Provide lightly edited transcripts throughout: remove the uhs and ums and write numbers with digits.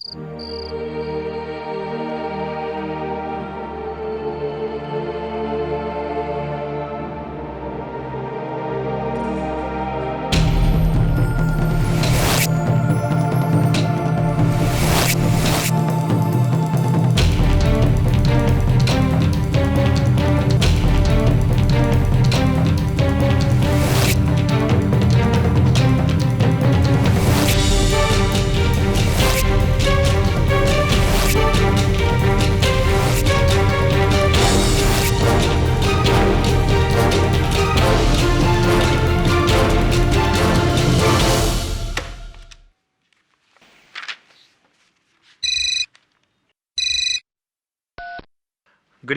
Good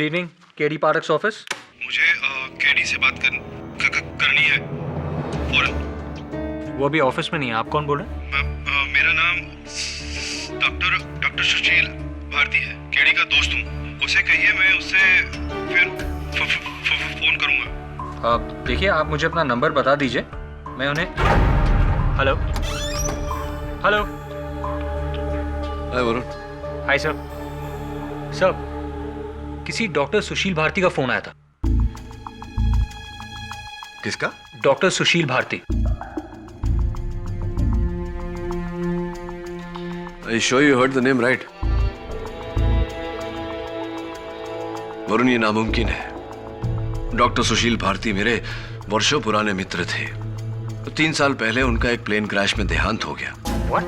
evening, KD parks office. मुझे KD से बात करनी है फौरन। वो अभी ऑफिस में नहीं है। आप कौन बोल रहे हैं? मेरा नाम डॉक्टर सुशील भारती है। केडी का दोस्त हूँ। उसे कहिए मैं उससे फिर फोन करूँगा। देखिए, आप मुझे अपना नंबर बता दीजिए, मैं उन्हें। Hello hello. Hi Varun. Hi sir. Sir, किसी डॉक्टर सुशील भारती का फोन आया था। किसका? Doctor Sushil Bharti. I sure you heard the name right? Varun, ये नामुमकिन है। डॉक्टर सुशील भारती मेरे वर्षों पुराने मित्र थे। 3 साल पहले उनका एक प्लेन क्रैश में देहांत हो गया। What?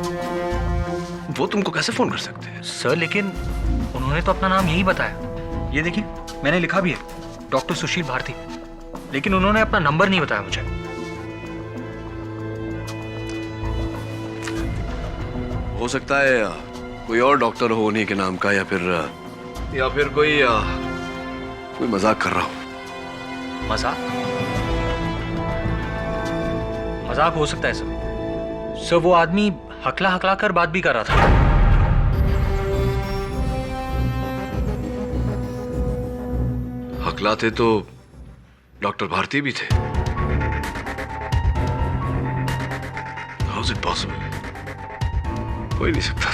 वो तुमको कैसे फोन कर सकते हैं? सर, लेकिन उन्होंने तो अपना नाम यही बताया। ये देखिए, मैंने लिखा भी है, डॉक्टर सुशील भारती, लेकिन उन्होंने अपना नंबर नहीं बताया मुझे। हो सकता है कोई और डॉक्टर हो उन्हीं के नाम का, या फिर कोई मजाक कर रहा हो। मजाक? मजाक हो सकता है सर। सर, वो आदमी हकला हकला कर बात भी कर रहा था। हकलाते तो डॉक्टर भारती भी थे। How is it possible? हो ही नहीं सकता।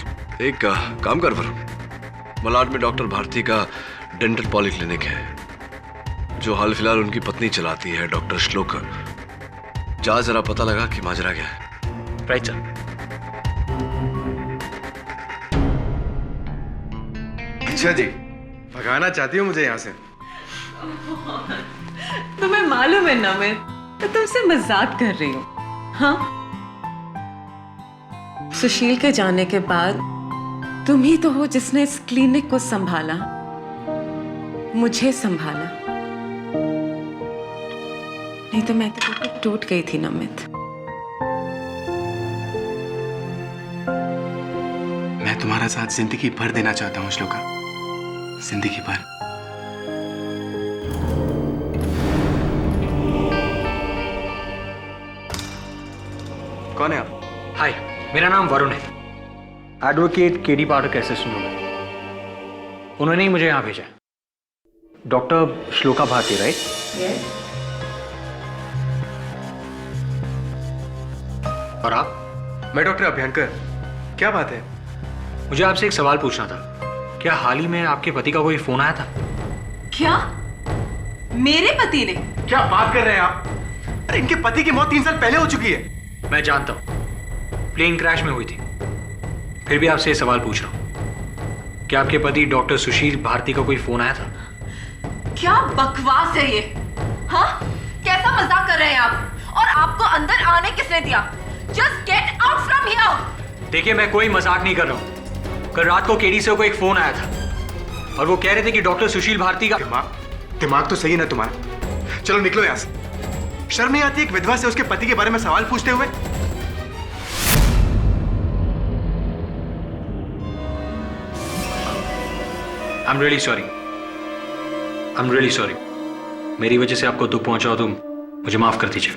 एक काम कर वरुण, मलाड में डॉक्टर भारती का डेंटल पॉलीक्लिनिक है, जो हाल फिलहाल उनकी पत्नी चलाती है, डॉक्टर श्लोका। जा जरा पता लगा कि माजरा क्या है। Right sir. अच्छा जी, भगाना चाहती हो मुझे यहाँ से? तुम्हें मालूम है ना, मैं तो तुमसे मजाक कर रही हूँ। हाँ, सुशील के जाने के बाद तुम ही तो हो जिसने इस क्लिनिक को संभाला, मुझे संभाला। नहीं तो मैं तो बिल्कुल टूट गई थी नमित। मैं तुम्हारा साथ जिंदगी भर देना चाहता हूँ श्लोका, जिंदगी भर। कौन है आप? हाय, मेरा नाम वरुण है। एडवोकेट केडी पाठक असिस्टेंट हूँ मैं। उन्होंने ही मुझे यहाँ भेजा। Doctor Shloka Bharti, right? और आप? मैं डॉक्टर अभ्यंकर। क्या बात है? मुझे आपसे एक सवाल पूछना था। क्या हाल ही में आपके पति का कोई फोन आया था? क्या? मेरे पति ने? क्या बात कर रहे हैं आप? अरे इनके पति की मौत 3 साल पहले हो चुकी है। मैं जानता हूँ, प्लेन क्रैश में हुई थी। फिर भी आपसे ये सवाल पूछ रहा हूँ, क्या आपके पति डॉक्टर सुशील भारती का कोई फोन आया था? क्या बकवास है ये? हाँ, कैसा मजाक कर रहे हैं आप? और आपको अंदर आने किसने दिया? Just get out from here. देखिए, मैं कोई मजाक नहीं कर रहा हूँ। कल रात को केडी से कोई एक फोन आया था और वो कह रहे थे कि डॉक्टर सुशील भारती का। दिमाग तो सही है ना तुम्हारा? चलो निकलो यहाँ से। शर्म नहीं आती एक विधवा से उसके पति के बारे में सवाल पूछते हुए? I'm really sorry. I'm really sorry. मेरी वजह से आपको दुख पहुंचा हो तो मुझे माफ कर दीजिए।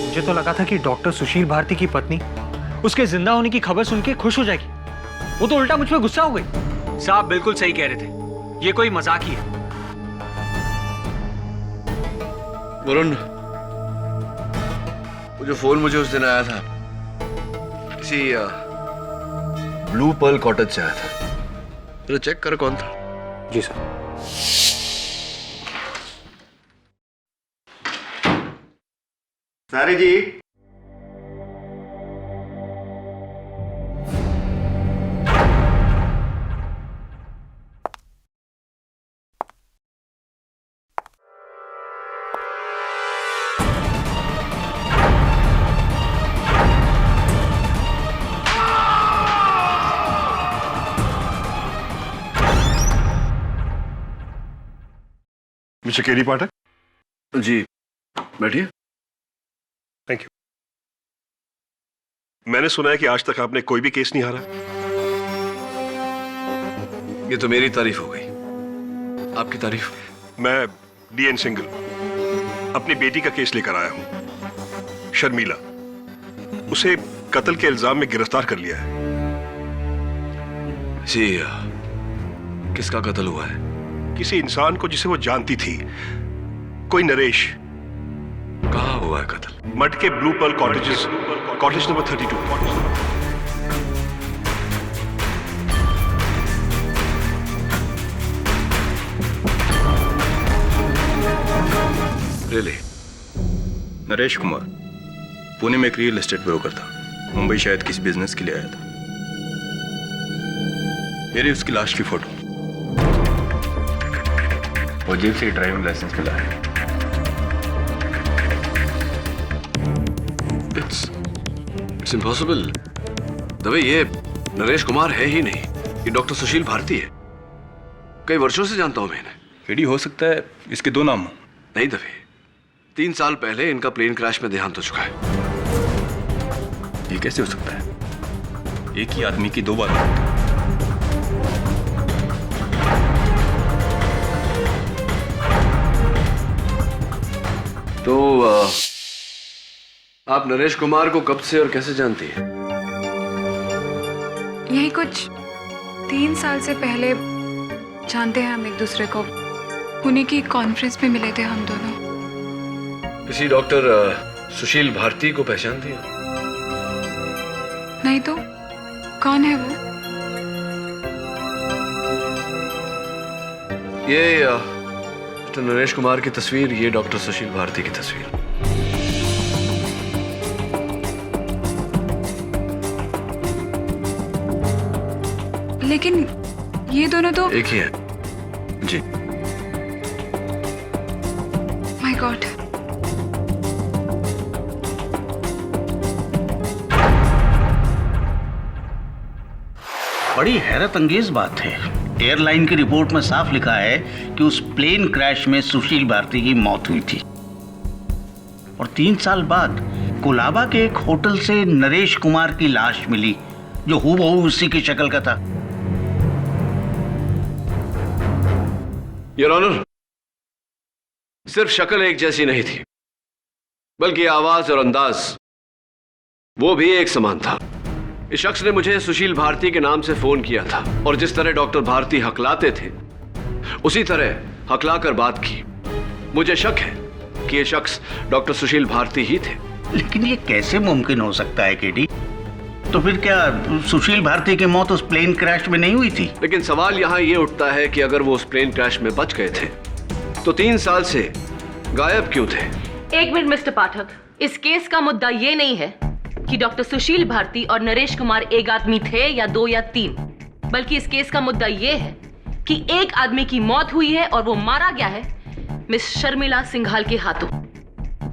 मुझे तो लगा था कि डॉक्टर सुशील भारती की पत्नी उसके जिंदा होने की खबर सुन के खुश हो जाएगी। वो तो उल्टा मुझ पर गुस्सा हो गई। साहब बिल्कुल सही कह रहे थे, ये कोई मजाक ही है। वरुण, वो जो फोन मुझे उस दिन आया था किसी ब्लू पर्ल कॉटेज से आया था, जरा चेक कर कौन था। जी सर। सारी जी, मिस्टर केडी पाठक। जी बैठिए। Thank you. मैंने सुना है कि आज तक आपने कोई भी केस नहीं हारा। ये तो मेरी तारीफ हो गई, आपकी तारीफ? मैं डीएन सिंगल अपनी बेटी का केस लेकर आया हूं, शर्मिला। उसे कत्ल के इल्जाम में गिरफ्तार कर लिया है। जी, किसका कत्ल हुआ है? किसी इंसान को जिसे वो जानती थी, कोई नरेश। कहाँ हुआ है कत्ल? मड के blue pearl cottages, cottage number 32। Really? Naresh Kumar Pune में एक रियल एस्टेट ब्रोकर था। मुंबई शायद किसी बिजनेस के लिए आया था। ये रही उसकी लाश की फोटो। वो जेब से ड्राइविंग लाइसेंस मिला है। It's impossible. दवे, ये नरेश कुमार है ही नहीं, ये डॉक्टर सुशील भारती है। कई वर्षों से जानता हूं मैं इन्हें। केडी, हो सकता है इसके दो नाम हो। नहीं दवे, 3 साल पहले इनका प्लेन क्रैश में देहांत हो चुका है। ये कैसे हो सकता है? एक ही आदमी की दो बार मौत। तो आप नरेश कुमार को कब से और कैसे जानती हैं? यही कुछ 3 साल से पहले जानते हैं हम एक दूसरे को। पुणे की कॉन्फ्रेंस में मिले थे हम दोनों। किसी डॉक्टर सुशील भारती को पहचानती हैं? नहीं तो कौन है वो? ये मिस्टर नरेश कुमार की तस्वीर, ये डॉक्टर सुशील भारती की तस्वीर। लेकिन ये दोनों तो एक ही है। जी। My god. बड़ी हैरत अंगेज बात है। एयरलाइन की रिपोर्ट में साफ लिखा है कि उस प्लेन क्रैश में सुशील भारती की मौत हुई थी और 3 साल बाद कोलाबा के एक होटल से नरेश कुमार की लाश मिली, जो हूबहू उसी की शक्ल का था। योर ऑनर, सिर्फ शक्ल एक जैसी नहीं थी, बल्कि आवाज और अंदाज वो भी एक समान था। इस शख्स ने मुझे सुशील भारती के नाम से फोन किया था और जिस तरह डॉक्टर भारती हकलाते थे, उसी तरह हकलाकर बात की। मुझे शक है कि ये शख्स डॉक्टर सुशील भारती ही थे। लेकिन ये कैसे मुमकिन हो सकता है केडी? तो फिर क्या सुशील भारती की मौत उस प्लेन क्रैश में नहीं हुई थी? लेकिन सवाल यहां यह उठता है कि अगर वो उस प्लेन क्रैश में बच गए थे तो 3 साल से गायब क्यों थे? एक मिनट मिस्टर पाठक, इस केस का मुद्दा ये नहीं है कि डॉक्टर सुशील भारती और नरेश कुमार एक आदमी थे या 2 या 3, बल्कि इस केस का मुद्दा ये है कि एक आदमी की मौत हुई है और वो मारा गया है मिस शर्मिला सिंघाल के हाथों।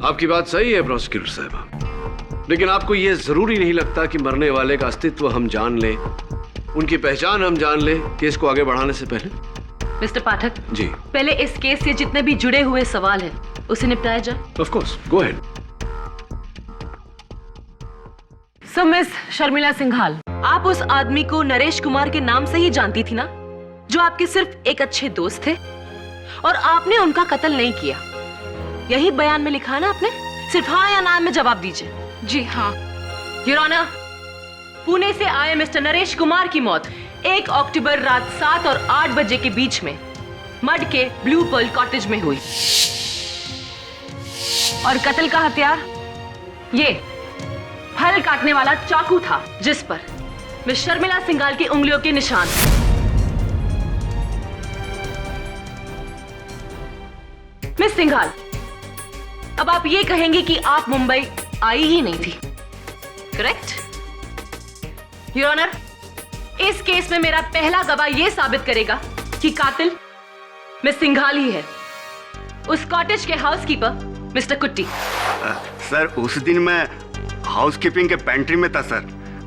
आपकी बात सही है प्रोसिक्यूटर साहब, लेकिन आपको यह जरूरी नहीं लगता कि मरने वाले का अस्तित्व हम जान लें, उनकी पहचान हम जान लें केस को आगे बढ़ाने से पहले? मिस्टर पाठक जी, पहले इस केस से जितने भी जुड़े हुए सवाल हैं उसे निपटाया जाए। Of course, go ahead. So miss Sharmila Singhal, आप उस आदमी को नरेश कुमार के नाम से ही जानती थी ना, जो आपके सिर्फ एक अच्छे दोस्त थे, और आपने उनका कत्ल नहीं किया। यही बयान में लिखा है ना आपने? सिर्फ हाँ या ना में जवाब दीजिए। जी हाँ। योर ऑनर, पुणे से आए मिस्टर नरेश कुमार की मौत 1 अक्टूबर रात 7 और 8 बजे के बीच में मड के ब्लू पर्ल कॉटेज में हुई। और कत्ल का हथियार ये फल काटने वाला चाकू था, जिस पर मिस शर्मिला सिंघाल की उंगलियों के निशान। मिस सिंघाल, अब आप ये कहेंगे कि आप मुंबई आई ही नहीं थी, करेक्ट? योर ऑनर, इस केस में मेरा पहला गवाह यह साबित करेगा कि कातिल मिस सिंघाल ही है, उस कॉटेज के हाउसकीपर मिस्टर कुट्टी। सर, उस दिन मैं हाउसकीपिंग के पेंट्री में था सर।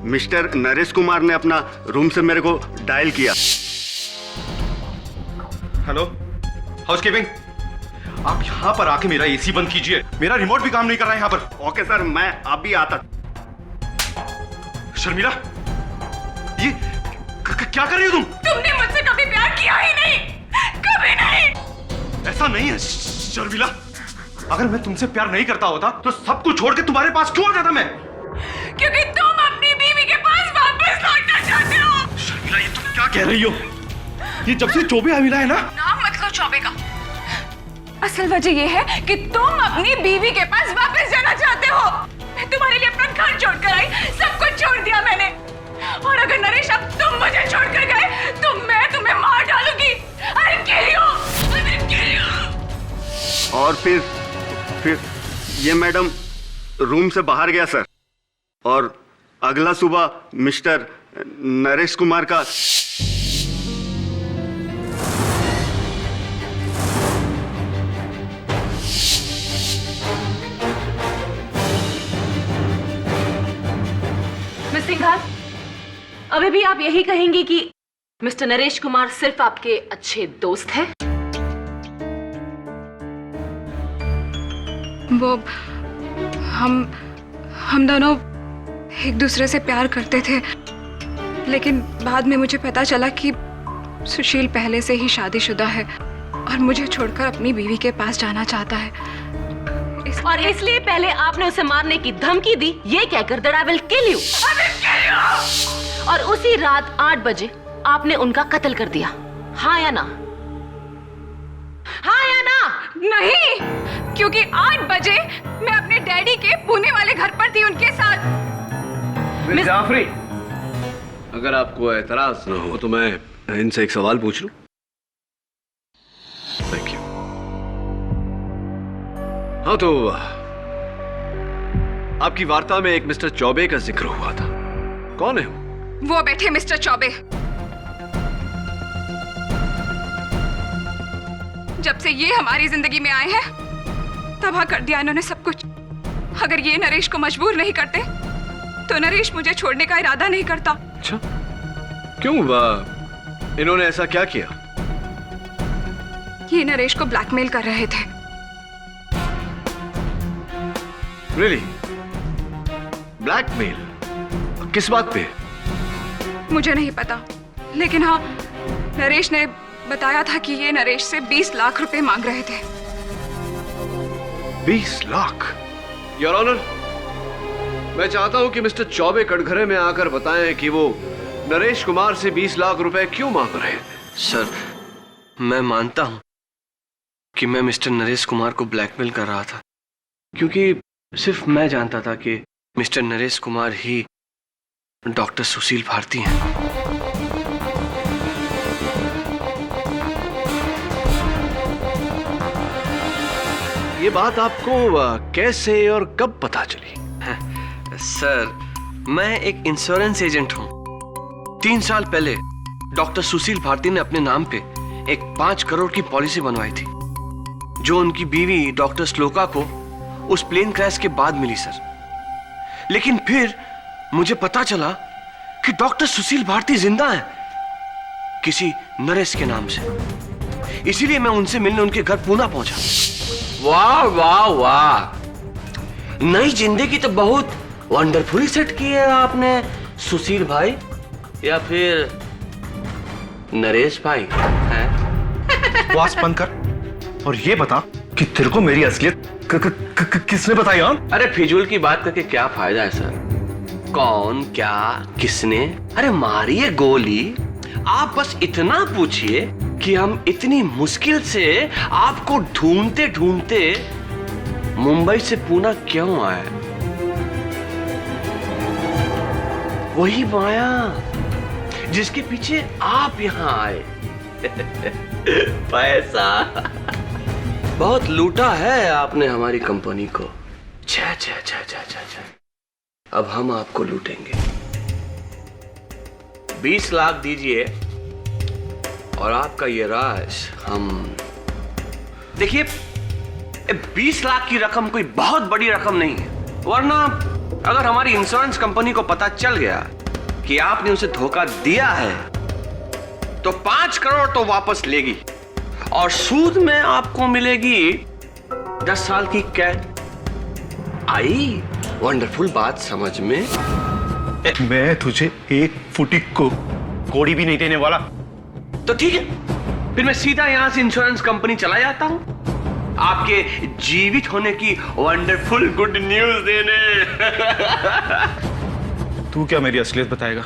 मिस्टर नरेश कुमार ने अपना रूम से मेरे को डायल किया। हेलो हाउसकीपिंग, आप यहाँ पर आके मेरा एसी बंद कीजिए, मेरा रिमोट भी काम नहीं कर रहा है यहाँ पर। ओके सर, मैं अभी आता। शर्मिला, ये क्या कर रही हो तुम? तुमने मुझसे कभी प्यार किया ही नहीं, कभी नहीं। ऐसा नहीं है शर्मिला, अगर मैं तुमसे प्यार नहीं करता होता तो सब कुछ छोड़ के तुम्हारे पास क्यों आ जाता मैं? क्योंकि तुम अपनी बीवी के पास वापस लौटना चाहते हो। शर्मिला, ये तुम क्या कह रही हो? ये जब से चौबे मिला है ना। नाम मत लो चौबे का। असल वजह यह है कि तुम अपनी बीवी के पास वापस जाना चाहते हो। मैं तुम्हारे लिए अपना घर छोड़कर आई, सब कुछ छोड़ दिया मैंने। और अगर नरेश अब तुम मुझे छोड़कर गए तो मैं तुम्हें मार डालूंगी। I'll kill you! I will kill you! और फिर ये मैडम रूम से बाहर गया सर, और अगला सुबह मिस्टर नरेश कुमार का मिस सिंघाल, अभी भी आप यही कहेंगी कि मिस्टर नरेश कुमार सिर्फ आपके अच्छे दोस्त हैं? वो हम दोनों एक दूसरे से प्यार करते थे, लेकिन बाद में मुझे पता चला कि सुशील पहले से ही शादीशुदा है और मुझे छोड़कर अपनी बीवी के पास जाना चाहता है। और इसलिए पहले आपने उसे मारने की धमकी दी, ये कहकर that I will kill you. और उसी रात 8 बजे आपने उनका कत्ल कर दिया, हाँ या ना? हाँ या ना? नहीं, क्योंकि 8 बजे मैं अपने डैडी के पुणे वाले घर पर थी उनके साथ। मिस जाफरी, अगर आपको एतराज न हो तो मैं इनसे एक सवाल पूछ लूं? Thank you. हाँ, तो आपकी वार्ता में एक मिस्टर चौबे का जिक्र हुआ था, कौन है वो बैठे मिस्टर चौबे। जब से ये हमारी जिंदगी में आए हैं, तबाह कर दिया इन्होंने सब कुछ। अगर ये नरेश को मजबूर नहीं करते तो नरेश मुझे छोड़ने का इरादा नहीं करता। अच्छा, क्यों? इन्होंने ऐसा क्या किया? ये नरेश को ब्लैकमेल कर रहे थे। रियली? ब्लैकमेल? किस बात पे? मुझे नहीं पता, लेकिन हाँ, नरेश ने बताया था कि ये नरेश से 20 लाख रुपए मांग रहे थे। 20 लाख? योर ऑनर, मैं चाहता हूं कि मिस्टर चौबे कटघरे में आकर बताएं कि वो नरेश कुमार से 20 लाख रुपए क्यों मांग रहे थे। सर, मैं मानता हूं कि मैं मिस्टर नरेश कुमार को ब्लैकमेल कर रहा था, क्योंकि सिर्फ मैं जानता था कि मिस्टर नरेश कुमार ही डॉक्टर सुशील भारती हैं। ये बात आपको कैसे और कब पता चली? सर, मैं एक इंश्योरेंस एजेंट हूं। 3 साल पहले डॉक्टर सुशील भारती ने अपने नाम पे एक 5 करोड़ की पॉलिसी बनवाई थी, जो उनकी बीवी डॉक्टर श्लोका को उस प्लेन क्रैश के बाद मिली सर। लेकिन फिर मुझे पता चला कि डॉक्टर सुशील भारती जिंदा हैं, किसी नरेश के नाम से। इसीलिए मैं उनसे मिलने उनके घर पुणे पहुंचा। वाह वाह वाह, नई जिंदगी तो बहुत वंडरफुली सेट की है आपने सुशील भाई, या फिर नरेश भाई हैं? बकवास बंद कर और ये बता कि तेरे को मेरी असलियत किसने बताई? हाँ, अरे फिजूल की बात करके क्या फायदा है सर? कौन, क्या, किसने? अरे मारिए गोली आप बस इतना पूछिए कि हम इतनी मुश्किल से आपको ढूंढते ढूंढते मुंबई से पूना क्यों आए? वही माया जिसके पीछे आप यहां आए। पैसा बहुत लूटा है आपने हमारी कंपनी को। छह छह छह छह छह छह। अब हम आपको लूटेंगे। 20 लाख दीजिए और आपका ये राज हम। देखिए, 20 लाख की रकम कोई बहुत बड़ी रकम नहीं है, वरना अगर हमारी इंश्योरेंस कंपनी को पता चल गया कि आपने उसे धोखा दिया है तो 5 करोड़ तो वापस लेगी और सूद में आपको मिलेगी 10 साल की कैद। आई वंडरफुल बात समझ में? मैं तुझे एक फुटी को कोड़ी भी नहीं देने वाला। तो ठीक है, फिर मैं सीधा यहां से इंश्योरेंस कंपनी चला जाता हूं आपके जीवित होने की वंडरफुल गुड न्यूज देने। तू क्या मेरी असलियत बताएगा?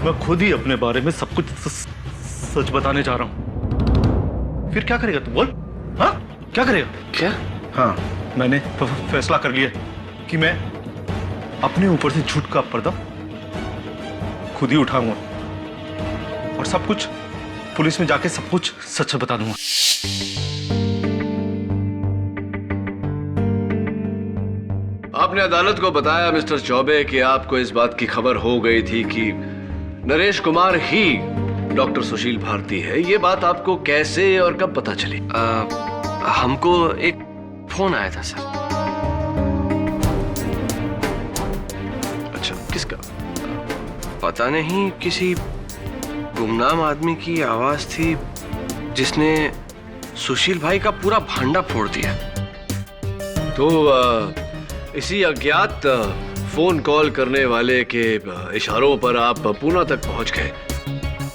मैं खुद ही अपने बारे में सब कुछ सच बताने जा रहा हूं। फिर क्या करेगा तू? बोल। हाँ, क्या करेगा? क्या? हाँ, मैंने फैसला कर लिया कि मैं अपने ऊपर से झूठ का पर्दा खुद ही उठाऊंगा और सब कुछ पुलिस में जाके सब कुछ सच बता दूंगा। आपने अदालत को बताया मिस्टर चौबे कि आपको इस बात की खबर हो गई थी कि नरेश कुमार ही डॉक्टर सुशील भारती है। ये बात आपको कैसे और कब पता चली? हमको एक फोन आया था सर। अच्छा, किसका? पता नहीं, किसी गुमनाम आदमी की आवाज थी जिसने सुशील भाई का पूरा भांडा फोड़ दिया। तो इसी अज्ञात फोन कॉल करने वाले के इशारों पर आप पूना तक पहुंच गए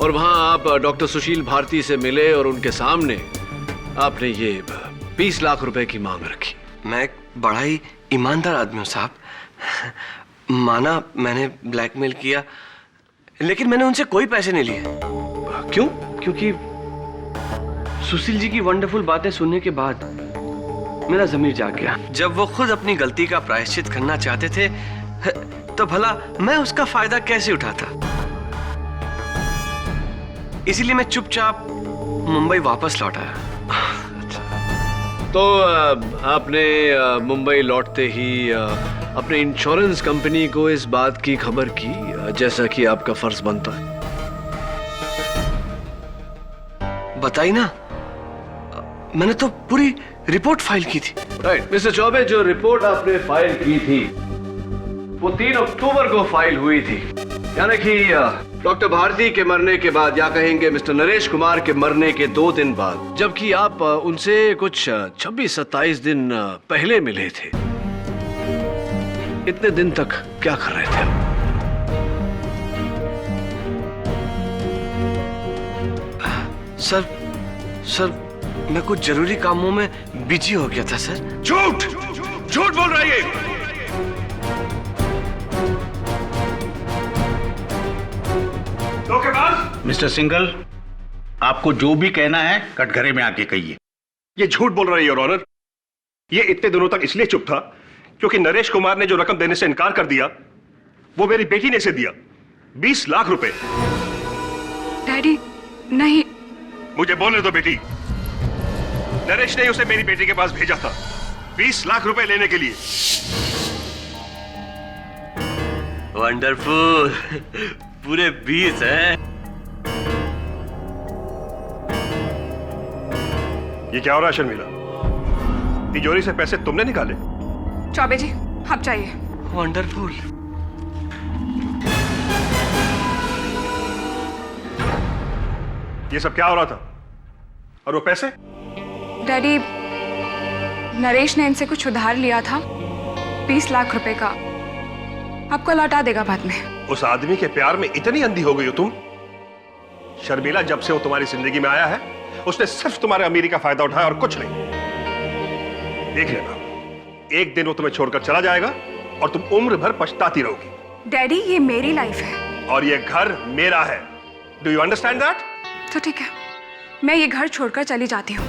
और वहां आप डॉक्टर सुशील भारती से मिले और उनके सामने आपने ये 20 लाख रुपए की मांग रखी। मैं एक बड़ा ही ईमानदार आदमी हूं साहब। माना मैंने ब्लैकमेल किया, लेकिन मैंने उनसे कोई पैसे नहीं लिए। क्यों? क्योंकि सुशील जी की वंडरफुल बातें सुनने के बाद मेरा ज़मीर जाग गया। जब वो खुद अपनी गलती का प्रायश्चित करना चाहते थे तो भला मैं उसका फायदा कैसे उठाता? इसीलिए मैं चुपचाप मुंबई वापस लौट आया। तो आपने मुंबई लौटते ही अपने इंश्योरेंस कंपनी को इस बात की खबर की, जैसा कि आपका फर्ज बनता है। बताई ना, मैंने तो पूरी रिपोर्ट फाइल की थी। राइट मिस्टर चौबे, जो रिपोर्ट आपने फाइल की थी वो 3 अक्टूबर को फाइल हुई थी, यानी कि डॉक्टर भारती के मरने के बाद, या कहेंगे मिस्टर नरेश कुमार के मरने के 2 दिन बाद, जबकि आप उनसे कुछ 26-27 दिन पहले मिले थे। इतने दिन तक क्या कर रहे थे आप? सर मैं कुछ जरूरी कामों में बिजी हो गया था सर। झूठ झूठ बोल रही है। धोखेबाज। मिस्टर सिंघल, आपको जो भी कहना है कटघरे में आके कहिए। ये झूठ बोल रही है योर ऑनर। ये इतने दिनों तक इसलिए चुप था क्योंकि नरेश कुमार ने जो रकम देने से इनकार कर दिया वो मेरी बेटी ने इसे दिया, 20 लाख रुपए। डैडी नहीं। मुझे बोलने दो बेटी। नरेश ने उसे मेरी बेटी के पास भेजा था 20 लाख रुपए लेने के लिए। वंडरफुल, पूरे 20 हैं। ये क्या हो रहा है शर्मिला? तिजोरी से पैसे तुमने निकाले? चौबे जी, आप चाहिए। वंडरफुल। ये सब क्या हो रहा था? और वो पैसे? डैडी, नरेश ने इनसे कुछ उधार लिया था 20 लाख रुपए का, आपको लौटा देगा बाद में। उस आदमी के प्यार में इतनी अंधी हो गई हो तुम? शर्मिला, जब से वो तुम्हारी जिंदगी में आया है उसने सिर्फ तुम्हारे अमीरी का फायदा उठाया और कुछ नहीं। देख लेना, एक दिन वो तुम्हें छोड़कर चला जाएगा और तुम उम्र भर पछताती रहोगी। डैडी, ये मेरी लाइफ है और ये घर मेरा है। Do you understand that? तो ठीक है, मैं ये घर छोड़कर चली जाती हूँ।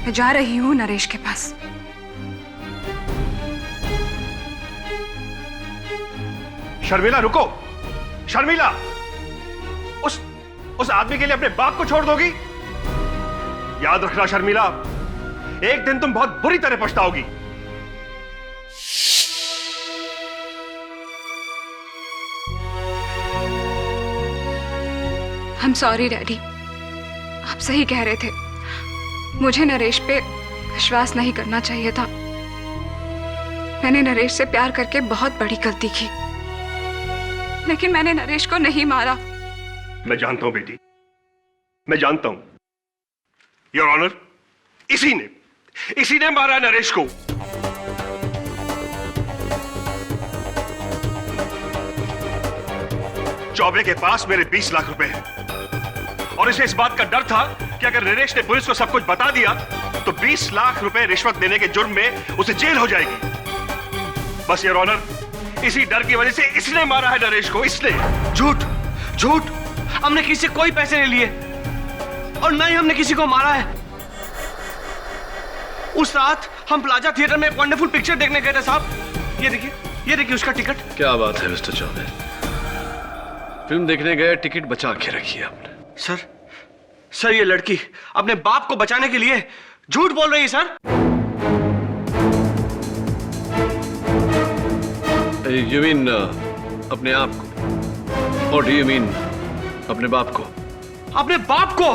मैं जा रही हूँ नरेश के पास। शर्मिला रुको, शर्मिला, उस आदमी के लिए अपने बाप को छोड़ दोगी? याद रखना शर्मिला, एक दिन तुम बहुत बुरी तरह पछताओगी। I'm sorry डैडी, आप सही कह रहे थे। मुझे नरेश पे विश्वास नहीं करना चाहिए था। मैंने नरेश से प्यार करके बहुत बड़ी गलती की, लेकिन मैंने नरेश को नहीं मारा। मैं जानता हूं बेटी, मैं जानता हूं। योर ऑनर, इसी ने मारा नरेश को। चौबे के पास मेरे 20 लाख रुपए हैं और इसे इस बात का डर था कि अगर नरेश ने पुलिस को सब कुछ बता दिया तो 20 लाख रुपए रिश्वत देने के जुर्म में उसे जेल हो जाएगी। बस योर ऑनर, इसी डर की वजह से इसने मारा है नरेश को, इसने। झूठ, झूठ, हमने किसी से कोई पैसे नहीं लिए और ना ही हमने किसी को मारा है। उस रात हम प्लाजा थिएटर में एक वंडरफुल पिक्चर देखने गए थे साहब। ये देखिए उसका टिकट। क्या बात है मिस्टर चौबे, फिल्म देखने गए, टिकट बचा के रखी है आपने। सर ये लड़की अपने बाप को बचाने के लिए झूठ बोल रही है सर। यू मीन अपने आप को, और डू यू मीन अपने बाप को? अपने बाप को।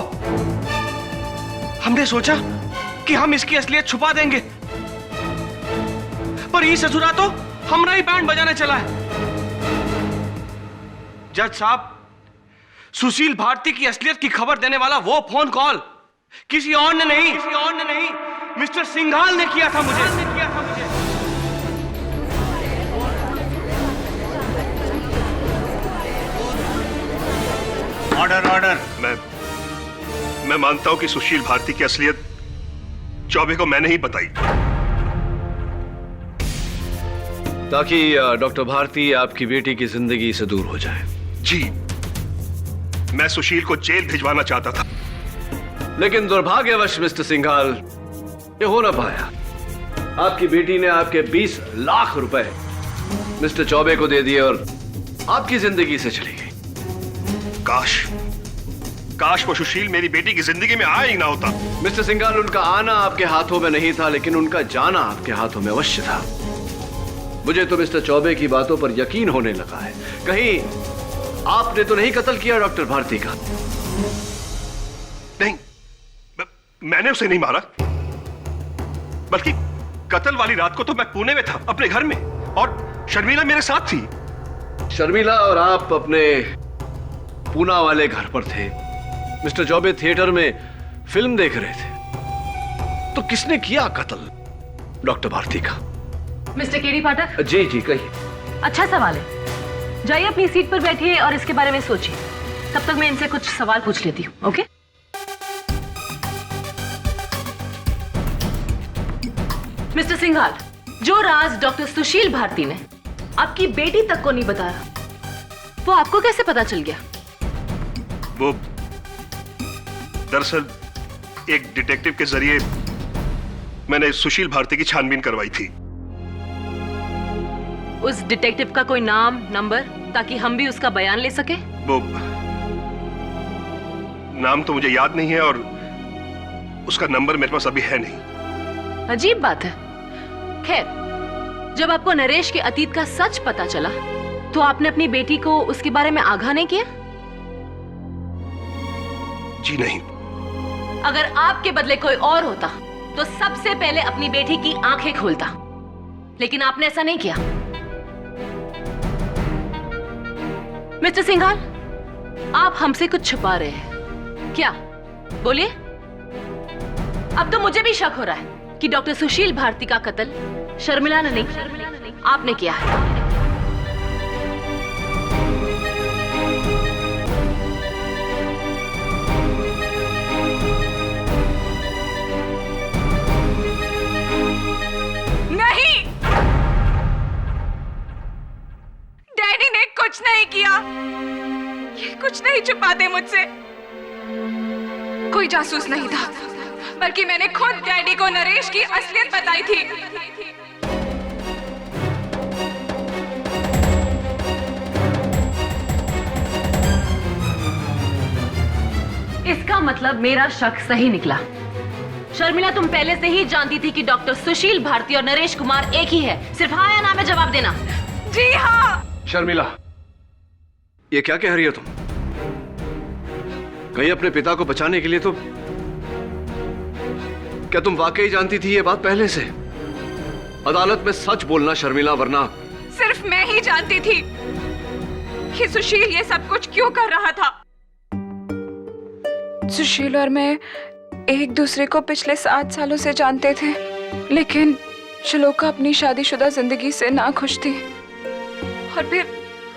हमने सोचा कि हम इसकी असलियत छुपा देंगे, पर ये ससुरा तो हमारा ही बैंड बजाने चला है। जज साहब, सुशील भारती की असलियत की खबर देने वाला वो फोन कॉल किसी और ने नहीं, मिस्टर सिंघाल ने किया था मुझे। ऑर्डर। मैं मानता हूं कि सुशील भारती की असलियत चौबे को मैंने ही बताई, ताकि डॉक्टर भारती आपकी बेटी की जिंदगी से दूर हो जाए। जी, मैं सुशील को जेल भिजवाना चाहता था, लेकिन दुर्भाग्यवश मिस्टर सिंघाल ये हो ना पाया। आपकी बेटी ने आपके 20 लाख रुपए मिस्टर चौबे को दे दिए और आपकी जिंदगी से चली गई। काश वो सुशील मेरी बेटी की जिंदगी में आया ही ना होता। मिस्टर सिंघाल, उनका आना आपके हाथों में नहीं था, लेकिन उनका जाना आपके हाथों में अवश्य था। मुझे तो मिस्टर चौबे की बातों पर यकीन होने लगा है। कहीं आपने तो नहीं कत्ल किया डॉक्टर भारती का? नहीं, मैंने उसे नहीं मारा, बल्कि कत्ल वाली रात को तो मैं पुणे में था, अपने घर में, और शर्मिला मेरे साथ थी। शर्मिला और आप अपने पूना वाले घर पर थे। मिस्टर चौबे थिएटर में फिल्म देख रहे थे। तो किसने किया कत्ल डॉक्टर भारती का? मिस्टर केडी पाठक। जी कहिए। अच्छा सवाल है, जाइए अपनी सीट पर बैठिए और इसके बारे में सोचिए। तब तक मैं इनसे कुछ सवाल पूछ लेती हूँ। ओके? मिस्टर सिंघाल, जो राज डॉक्टर सुशील भारती ने आपकी बेटी तक को नहीं बताया, वो आपको कैसे पता चल गया? वो दरअसल एक डिटेक्टिव के जरिए मैंने सुशील भारती की छानबीन करवाई थी। उस डिटेक्टिव का कोई नाम, नंबर, ताकि हम भी उसका बयान ले सके? वो नाम तो मुझे याद नहीं है और उसका नंबर मेरे पास अभी है नहीं। अजीब बात है। खैर, जब आपको नरेश के अतीत का सच पता चला तो आपने अपनी बेटी को उसके बारे में आगाह नहीं किया? जी नहीं। अगर आपके बदले कोई और होता तो सबसे पहले अपनी बेटी की आंखें खोलता, लेकिन आपने ऐसा नहीं किया। मिस्टर सिंघाल, आप हमसे कुछ छुपा रहे हैं क्या? बोलिए। अब तो मुझे भी शक हो रहा है कि डॉक्टर सुशील भारती का कत्ल शर्मिला ने नहीं, आपने किया है। नहीं, डैडी ने कुछ नहीं किया। ये कुछ नहीं छुपाते मुझसे। कोई जासूस नहीं था, बल्कि मैंने खुद डैडी को नरेश की असलियत बताई थी। इसका मतलब मेरा शक सही निकला। शर्मिला, तुम पहले से ही जानती थी कि डॉक्टर सुशील भारती और नरेश कुमार एक ही है। सिर्फ हाँ या ना में जवाब देना। जी हाँ। शर्मिला, ये क्या कह रही हो तुम? कहीं अपने पिता को बचाने के लिए तो क्या तुम वाकई जानती थी ये बात पहले से? अदालत में सच बोलना शर्मिला, वरना। सिर्फ मैं ही जानती थी कि सुशील ये सब कुछ क्यों कर रहा था। सुशील और मैं एक दूसरे को पिछले 7 सालों से जानते थे, लेकिन श्लोका अपनी शादीशुदा जिंदगी से ना खुश थी। और फिर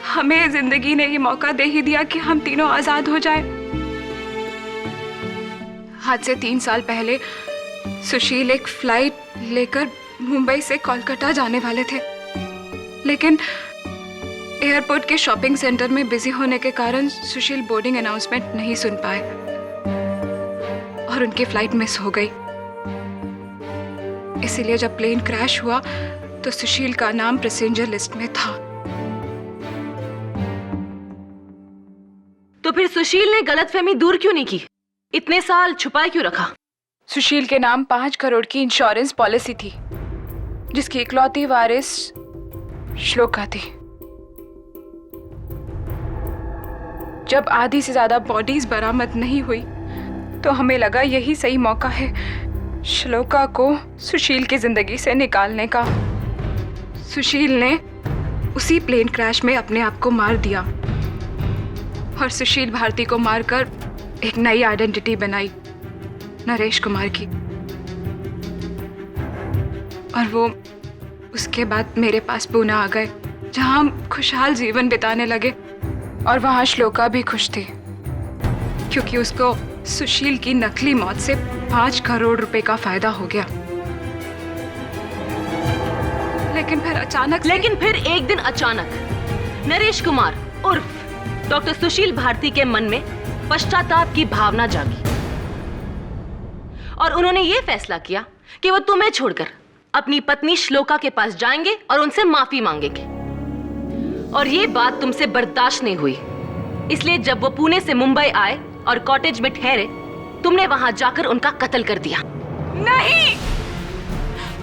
हमें जिंदगी ने ये मौका दे ही दिया कि हम तीनों आजाद हो जाएं। आज से 3 साल पहले सुशील एक फ्लाइट लेकर मुंबई से कोलकाता जाने वाले थे, लेकिन एयरपोर्ट के शॉपिंग सेंटर में बिजी होने के कारण सुशील बोर्डिंग अनाउंसमेंट नहीं सुन पाए और उनकी फ्लाइट मिस हो गई। इसीलिए जब प्लेन क्रैश हुआ तो सुशील का नाम पैसेंजर लिस्ट में था। तो फिर सुशील ने गलतफहमी दूर क्यों नहीं की? इतने साल छुपाए क्यों रखा? सुशील के नाम 5 करोड़ की इंश्योरेंस पॉलिसी थी, जिसकी इकलौती वारिस श्लोका थी। जब आधी से ज्यादा बॉडीज बरामद नहीं हुई तो हमें लगा यही सही मौका है श्लोका को सुशील की जिंदगी से निकालने का। सुशील ने उसी प्लेन क्रैश में अपने आप को मार दिया और सुशील भारती को मारकर एक नई आइडेंटिटी बनाई, नरेश कुमार की। और वो उसके बाद मेरे पास पुणे आ गए, जहां हम खुशहाल जीवन बिताने लगे। और वहां श्लोका भी खुश थी, क्योंकि उसको सुशील की नकली मौत से 5 करोड़ रुपए का फायदा हो गया। लेकिन फिर एक दिन अचानक नरेश कुमार उर्फ डॉक्टर सुशील भारती के मन में पश्चाताप की भावना जागी और उन्होंने ये फैसला किया कि वो तुम्हें छोड़कर अपनी पत्नी श्लोका के पास जाएंगे और उनसे माफी मांगेंगे। और ये बात तुमसे बर्दाश्त नहीं हुई, इसलिए जब वो पुणे से मुंबई आए और कॉटेज में ठहरे, तुमने वहां जाकर उनका कत्ल कर दिया। नहीं,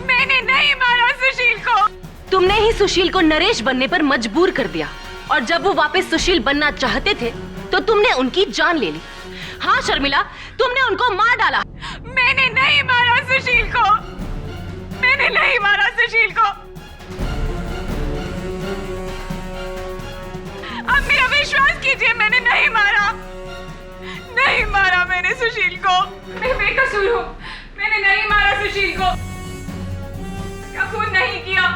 मैंने नहीं मारा सुशील को। तुमने ही सुशील को नरेश बनने पर मजबूर कर दिया, और जब वो वापस सुशील बनना चाहते थे तो तुमने उनकी जान ले ली। हाँ शर्मिला, तुमने उनको मार डाला। मैंने नहीं मारा सुशील को, मैंने नहीं मारा सुशील को। अब मेरा विश्वास कीजिए, मैंने नहीं मारा, नहीं मारा मैंने सुशील को। मैं बेकसूर हूँ, मैंने नहीं मारा सुशील को, क्या खून नहीं किया।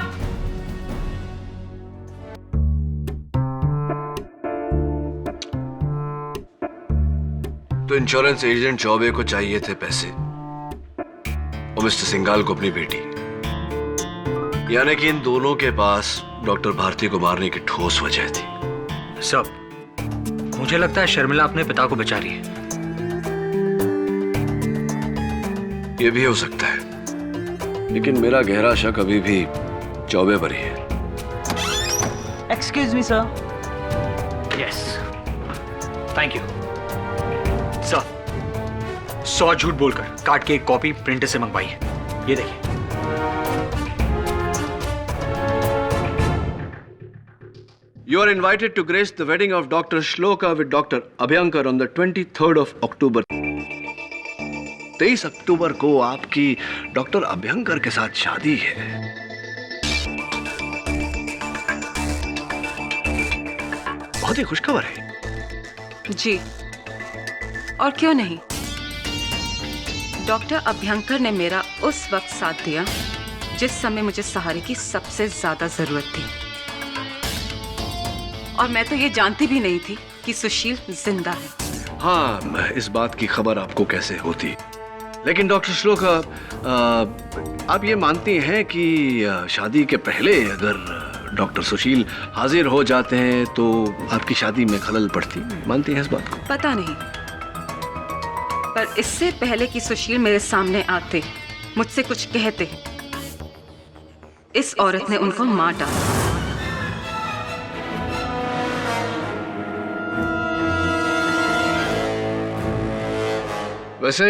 तो इंश्योरेंस एजेंट चौबे को चाहिए थे पैसे और मिस्टर सिंघाल को अपनी बेटी, यानी कि इन दोनों के पास डॉक्टर भारती को मारने की ठोस वजह थी। सब मुझे लगता है शर्मिला अपने पिता को बचा रही है। यह भी हो सकता है, लेकिन मेरा गहरा शक अभी भी चौबे पर ही है। Excuse me sir. Yes, thank you sir. 100 झूठ बोलकर कार्ड की एक कॉपी प्रिंटर से मंगवाई है, ये देखिए। You are invited to grace the wedding of Dr. Shloka with Dr. Abhyankar on the 23rd of October. 23 अक्टूबर को आपकी डॉक्टर अभ्यंकर के साथ शादी है। बहुत ही खुशखबर है। जी, और क्यों नहीं। डॉक्टर अभ्यंकर ने मेरा उस वक्त साथ दिया जिस समय मुझे सहारे की सबसे ज्यादा जरूरत थी, और मैं तो ये जानती भी नहीं थी कि सुशील जिंदा है। हाँ, इस बात की खबर आपको कैसे होती? लेकिन डॉक्टर श्लोका, आप ये मानती हैं कि शादी के पहले अगर डॉक्टर सुशील हाजिर हो जाते हैं तो आपकी शादी में खलल पड़ती, मानती हैं इस बात को? पता नहीं, पर इससे पहले कि सुशील मेरे सामने आते, मुझसे कुछ कहते, इस औरत ने उनको मार डाला। वैसे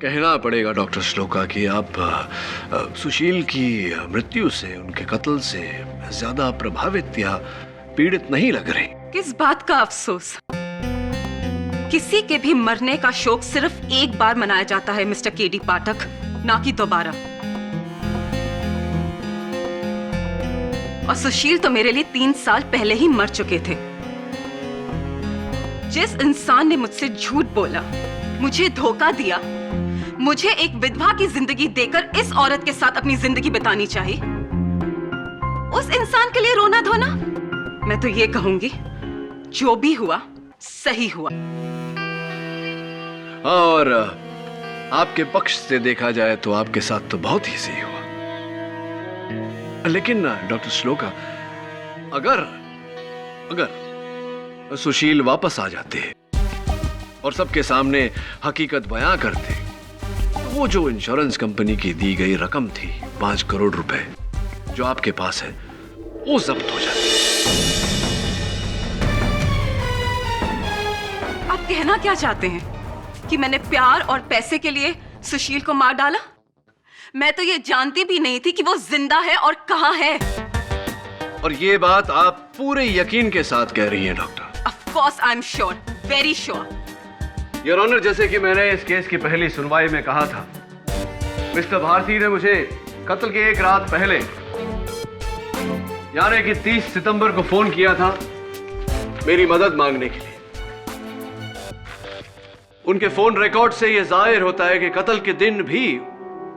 कहना पड़ेगा डॉक्टर श्लोका कि आप सुशील की मृत्यु से, उनके कत्ल से ज्यादा प्रभावित या पीड़ित नहीं लग रही। किस बात का अफसोस? किसी के भी मरने का शोक सिर्फ एक बार मनाया जाता है मिस्टर केडी पाठक, ना कि दोबारा। और सुशील तो मेरे लिए 3 साल पहले ही मर चुके थे। जिस इंसान ने मुझसे झूठ बोला, मुझे धोखा दिया, मुझे एक विधवा की जिंदगी देकर इस औरत के साथ अपनी जिंदगी बितानी चाहिए, उस इंसान के लिए रोना धोना? मैं तो ये कहूंगी, जो भी हुआ सही हुआ। और आपके पक्ष से देखा जाए तो आपके साथ तो बहुत ही सही हुआ। लेकिन डॉक्टर श्लोका, अगर सुशील वापस आ जाते और सबके सामने हकीकत बयां करते, तो वो जो इंश्योरेंस कंपनी की दी गई रकम थी 5 करोड़ रुपए जो आपके पास है, वो जब्त हो जाती। आप कहना क्या चाहते हैं कि मैंने प्यार और पैसे के लिए सुशील को मार डाला? मैं तो ये जानती भी नहीं थी कि वो जिंदा है और कहां है। और ये बात आप पूरे यकीन के साथ कह रही हैं doctor? Of course I'm sure, very sure. Your honour, जैसे कि मैंने इस केस की पहली सुनवाई में कहा था, मिस्टर भारती ने मुझे कत्ल के एक रात पहले, यानी कि 30 सितंबर को फोन किया था मेरी मदद मांगने के लिए। उनके फोन रिकॉर्ड से यह जाहिर होता है कि कत्ल के दिन भी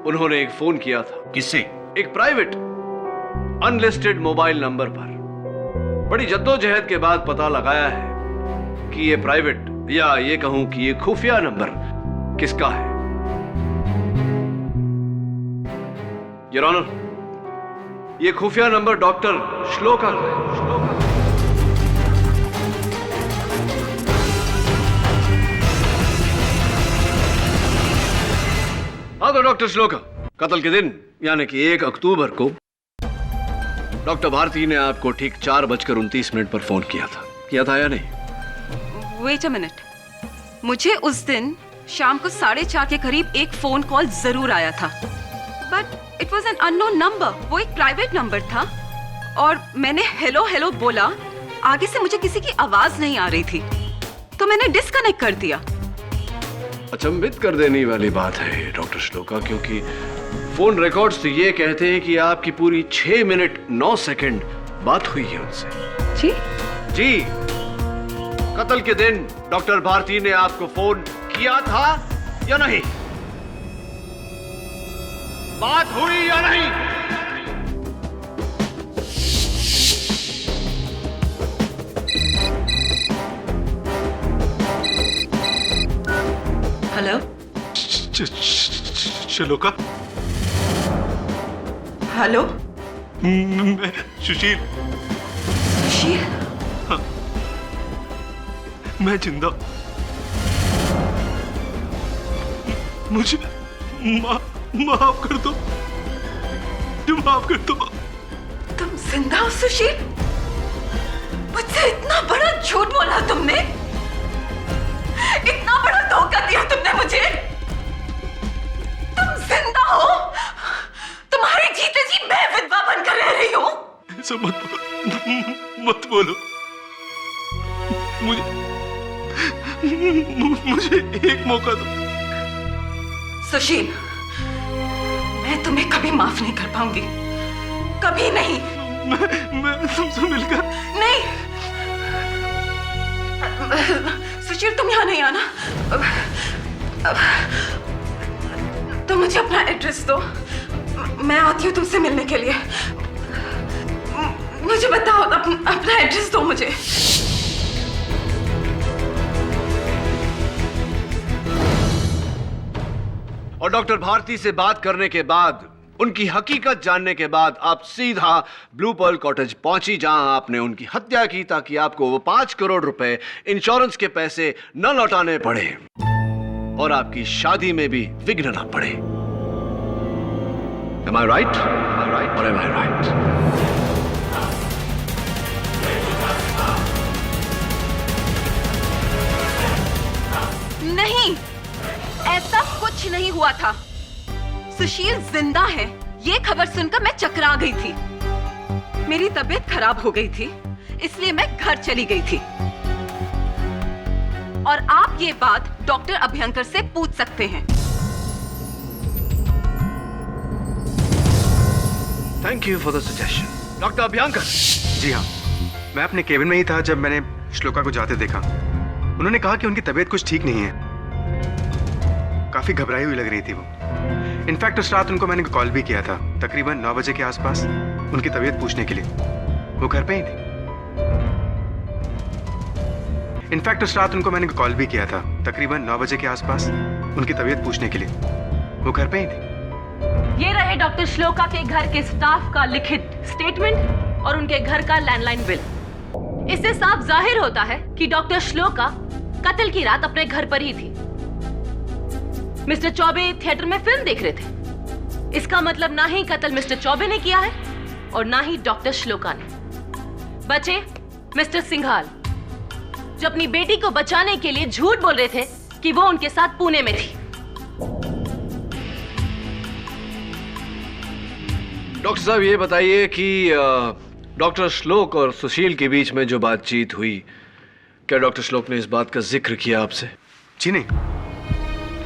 उन्होंने एक फोन किया था। किससे? एक प्राइवेट अनलिस्टेड मोबाइल नंबर पर। बड़ी जद्दोजहद के बाद पता लगाया है कि ये प्राइवेट, या ये कहूं कि ये खुफिया नंबर किसका है। योर ऑनर, ये खुफिया नंबर डॉक्टर श्लोका का है। हाँ तो डॉक्टर श्लोका, कत्ल के दिन यानी कि 1 अक्टूबर को डॉक्टर भारती ने आपको ठीक 4:29 पर फोन किया था या नहीं? वेट अ मिनट, मुझे उस दिन शाम को 4:30 के करीब एक फोन कॉल जरूर आया था, but it was an unknown number. वो एक प्राइवेट नंबर था और मैंने हेलो हेलो बोला, आगे से मुझे किसी की आवाज नहीं आ रही थी, तो मैंने डिस्कनेक्ट कर दिया। अचंभित कर देने वाली बात है डॉक्टर श्लोका, क्योंकि फोन रिकॉर्ड्स तो ये कहते हैं कि आपकी पूरी 6 मिनट 9 सेकंड बात हुई है उनसे। जी, कत्ल के दिन डॉक्टर भारती ने आपको फोन किया था या नहीं? बात हुई या नहीं? हेलो श्लोका, हेलो, मैं सुशील। सुशील? हाँ, मैं जिंदा। मुझे माफ कर दो, माफ कर दो। तुम जिंदा हो सुशील? मुझसे इतना बड़ा झूठ बोला तुमने, इतना बड़ा धोखा दिया तुमने मुझे। तुम जिंदा हो? तुम्हारे जीते जी मैं विधवा बनकर रह रही हूं? ऐसा मत बोलो। मुझे एक मौका दो। सुशील, मैं तुम्हें कभी माफ नहीं कर पाऊंगी, कभी नहीं। मैं तुमसे मिलकर नहीं सुशील, तुम यहाँ नहीं आना। तुम मुझे अपना एड्रेस दो, मैं आती हूँ तुमसे मिलने के लिए। मुझे बताओ, अपना एड्रेस दो मुझे। और डॉक्टर भारती से बात करने के बाद उनकी हकीकत जानने के बाद आप सीधा ब्लू पर्ल कॉटेज पहुंची, जहां आपने उनकी हत्या की ताकि आपको वो 5 करोड़ रुपए इंश्योरेंस के पैसे न लौटाने पड़े और आपकी शादी में भी विघ्न न पड़े। Am I right? Or am I right? नहीं, ऐसा कुछ नहीं हुआ था। सुशील जिंदा है, ये खबर सुनकर मैं चकरा गई थी। मेरी तबीयत खराब हो गई थी, इसलिए मैं घर चली गई थी। और आप ये बात डॉक्टर अभ्यंकर से पूछ सकते हैं। Thank you for the suggestion. Doctor Abhyankar. जी हाँ, मैं अपने केबिन में ही था जब मैंने श्लोका को जाते देखा। उन्होंने कहा कि उनकी तबीयत कुछ ठीक नहीं है, काफी घबराई हुई लग रही थी वो। इनफैक्ट उस रात उनको मैंने कॉल भी किया था, तकरीबन 9 बजे के आसपास, उनकी तबीयत पूछने के लिए। वो घर पे ही थी। इनफैक्ट उस रात उनको मैंने कॉल भी किया था, तकरीबन 9 बजे के आसपास, उनकी तबीयत पूछने के लिए। वो घर पे ही थी। ये रहे डॉक्टर श्लोका के घर के स्टाफ का लिखित स्टेटमेंट और उनके घर का लैंडलाइन बिल। इससे साफ जाहिर होता है कि डॉक्टर श्लोका कत्ल की रात अपने घर पर ही थी। मिस्टर चौबे थिएटर में फिल्म देख रहे थे। इसका मतलब ना ही कत्ल मिस्टर चौबे ने किया है और ना ही डॉक्टर श्लोका ने। बचे मिस्टर सिंघाल, जो अपनी बेटी को बचाने के लिए झूठ बोल रहे थे कि वो उनके साथ पुणे में थी। डॉक्टर साहब, ये बताइए कि डॉक्टर श्लोक और सुशील के बीच में जो बातचीत हुई, क्या डॉक्टर श्लोक ने इस बात का जिक्र किया आपसे? जी नहीं,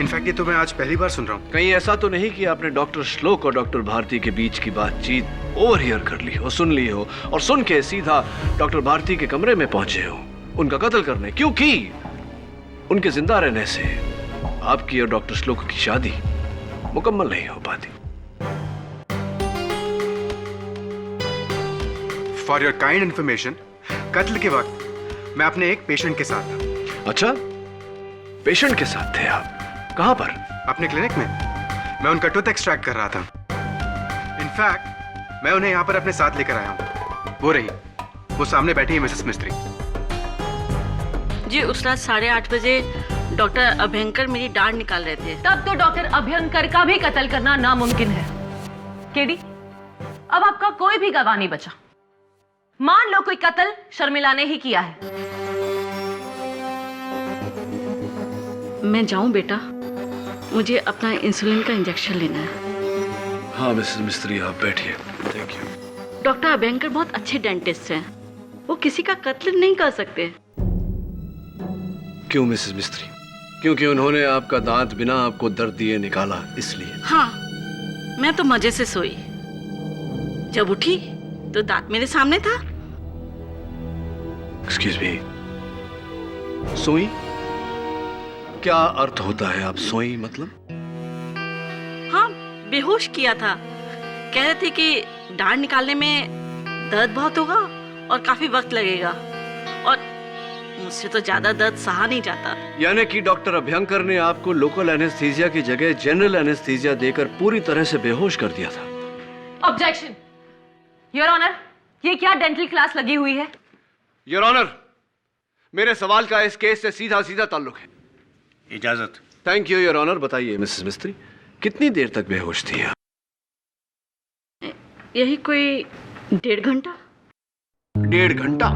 इनफैक्ट ये तो मैं आज पहली बार सुन रहा हूँ। कहीं ऐसा तो नहीं कि आपने डॉक्टर श्लोक और डॉक्टर भारती के बीच की बातचीत ओवरहियर कर ली हो, सुन ली हो और सुन के सीधा डॉक्टर भारती के कमरे में पहुंचे हो उनका कत्ल करने, क्योंकि उनके जिंदा रहने से आपकी और डॉक्टर श्लोक की शादी मुकम्मल नहीं हो पाती। फॉर योर काइंड इन्फॉर्मेशन, कत्ल के वक्त मैं अपने एक पेशेंट के साथ था। अच्छा, पेशेंट के साथ थे आप? कहां पर? अपने क्लिनिक में। मैं उनका टूथ एक्सट्रैक्ट कर रहा था। इनफैक्ट मैं उन्हें यहाँ पर अपने साथ लेकर आया हूँ। वो रही, वो सामने बैठी है मिसेस मिस्त्री। जी, उस रात 8:30 बजे डॉक्टर अभ्यंकर मेरी डांड निकाल रहे थे। तब तो डॉक्टर अभ्यंकर का भी कत्ल करना नामुमकिन है। केडी, अब आपका कोई भी गवाह नहीं बचा। मान लो कोई कत्ल शर्मिला ने ही किया है। मैं जाऊं बेटा? मुझे अपना इंसुलिन का इंजेक्शन लेना है। हाँ मिसेस मिस्त्री, आप बैठिए। Thank you. डॉक्टर अभ्यंकर बहुत अच्छे डेंटिस्ट हैं, वो किसी का कत्ल नहीं कर सकते। क्यों मिसेस मिस्त्री? क्योंकि उन्होंने आपका दांत बिना आपको दर्द दिए निकाला, इसलिए? हाँ, मैं तो मजे से सोई। जब उठी तो दांत मेरे सामने था। एक्सक्यूज मी, सोई? क्या अर्थ होता है आप सोई मतलब? हाँ, बेहोश किया था। कह रहे थे कि डांड निकालने में दर्द बहुत होगा और काफी वक्त लगेगा और मुझसे तो ज्यादा दर्द सहा नहीं जाता। यानी कि डॉक्टर अभ्यंकर ने आपको लोकल एनेस्थीसिया की जगह जनरल एनेस्थीसिया देकर पूरी तरह से बेहोश कर दिया था। ऑब्जेक्शन योर ऑनर, ये क्या डेंटल क्लास लगी हुई है? योर ऑनर, मेरे सवाल का इस केस से सीधा सीधा ताल्लुक है। इजाजत। Thank you your honour. बताइए मिसेस मिस्त्री, कितनी देर तक बेहोश थी आप? यही कोई 1.5 घंटा। 1.5 घंटा?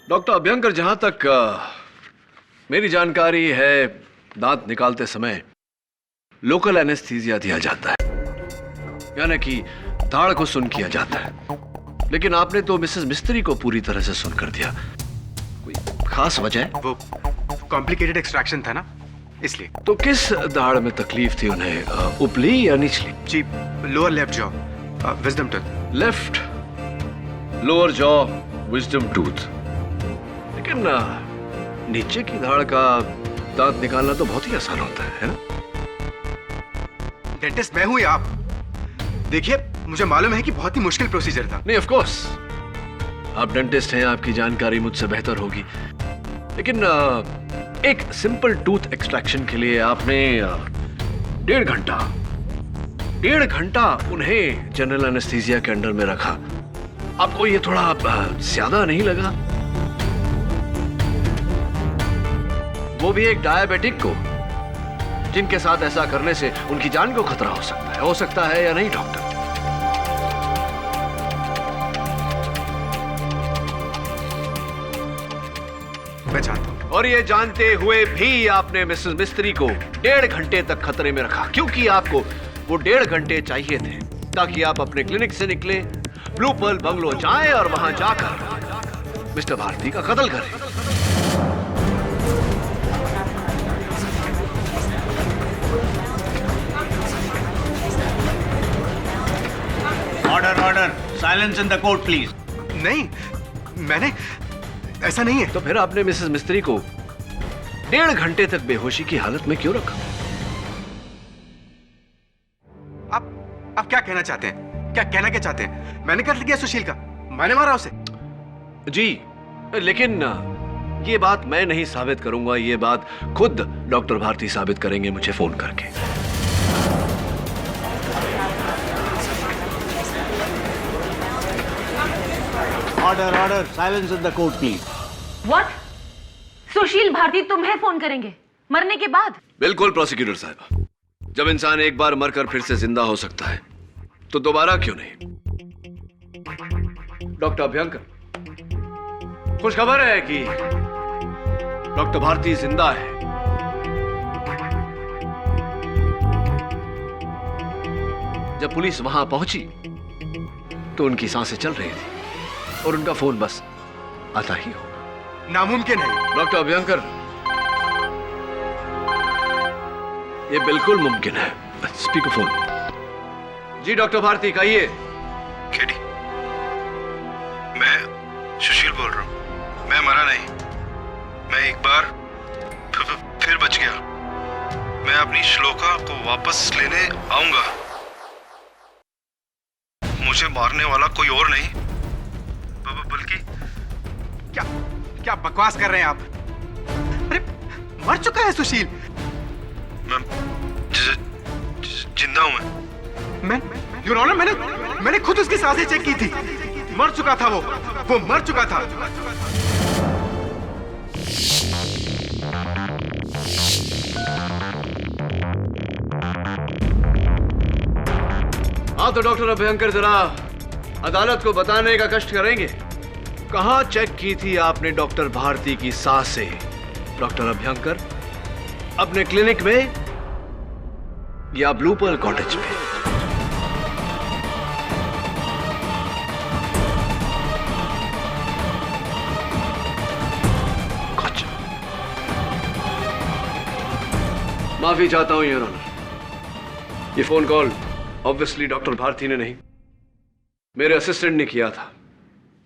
डॉक्टर अभ्यंकर, जहां तक मेरी जानकारी है, दांत निकालते समय लोकल एनेस्थीसिया दिया जाता है, यानी कि दाढ़ को सुन किया जाता है, लेकिन आपने तो मिसेस मिस्त्री को पूरी तरह से सुन कर दिया। कोई खास वजह? वो कॉम्प्लिकेटेड एक्सट्रैक्शन था ना, इसलिए। तो किस दाढ़ में तकलीफ थी उन्हें, ऊपरी या निचली? जी, lower left jaw, wisdom tooth. Left lower jaw, wisdom tooth. लेकिन नीचे की दाढ़ का दांत निकालना तो बहुत ही आसान होता है ना? डेंटिस्ट मैं हूं या आप? देखिए, मुझे मालूम है कि बहुत ही मुश्किल प्रोसीजर था। नहीं, ऑफ कोर्स आप डेंटिस्ट हैं, आपकी जानकारी मुझसे बेहतर होगी, लेकिन एक सिंपल टूथ एक्सट्रैक्शन के लिए आपने 1.5 घंटा उन्हें जनरल एनेस्थीसिया के अंडर में रखा। आपको ये थोड़ा ज्यादा नहीं लगा? वो भी एक डायबिटिक को, जिनके साथ ऐसा करने से उनकी जान को खतरा हो सकता है या नहीं डॉक्टर? मैं जानता हूं। और ये जानते हुए भी आपने मिसेस मिस्त्री को 1.5 घंटे तक खतरे में रखा, क्योंकि आपको वो 1.5 घंटे चाहिए थे ताकि आप अपने क्लिनिक से निकले, ब्लू पर्ल बंगलो जाएं और वहां जाकर मिस्टर भारती का कत्ल करें। Order silence in the court please. नहीं, मैंने ऐसा नहीं है। तो फिर आपने मिसेस मिस्त्री को 1.5 घंटे तक बेहोशी की हालत में क्यों रखा? आप क्या कहना चाहते हैं? क्या चाहते हैं? मैंने कत्ल किया सुशील का, मैंने मारा उसे। जी, लेकिन ये बात मैं नहीं साबित करूंगा, ये बात खुद डॉक्टर भारती साबित करेंगे मुझे फोन करके। Order silence in the court please. What? Sushil Bharti तुम्हें फोन करेंगे मरने के बाद? बिल्कुल प्रोसिक्यूटर साहब, जब इंसान एक बार मरकर फिर से जिंदा हो सकता है तो दोबारा क्यों नहीं? डॉक्टर अभ्यंकर, खुश खबर है कि डॉक्टर भारती जिंदा है। जब पुलिस वहां पहुंची तो उनकी सांसें चल रही थी और उनका फोन बस आता ही होगा। नामुमकिन है डॉक्टर अभ्यंकर, ये बिल्कुल मुमकिन है। Speaker phone. जी डॉक्टर भारती, कहिए। केडी, मैं सुशील बोल रहा हूं। मैं मरा नहीं, मैं एक बार फिर बच गया। मैं अपनी श्लोका को वापस लेने आऊंगा। मुझे मारने वाला कोई और नहीं बल्कि क्या बकवास कर रहे हैं आप? अरे मर चुका है सुशील। मैं जिंदा हूं। मैं योर ऑनर, मैंने खुद उसकी सांसें चेक की थी। मर चुका था वो मर चुका था। हाँ तो डॉक्टर अभ्यंकर, जरा अदालत को बताने का कष्ट करेंगे, कहां चेक की थी आपने डॉक्टर भारती की सांसें? डॉक्टर अभ्यंकर, अपने क्लिनिक में या ब्लू पर्ल कॉटेज में? अच्छा, माफी चाहता हूं योर ऑनर, ये phone call obviously doctor Bharti ने नहीं, मेरे असिस्टेंट ने किया था,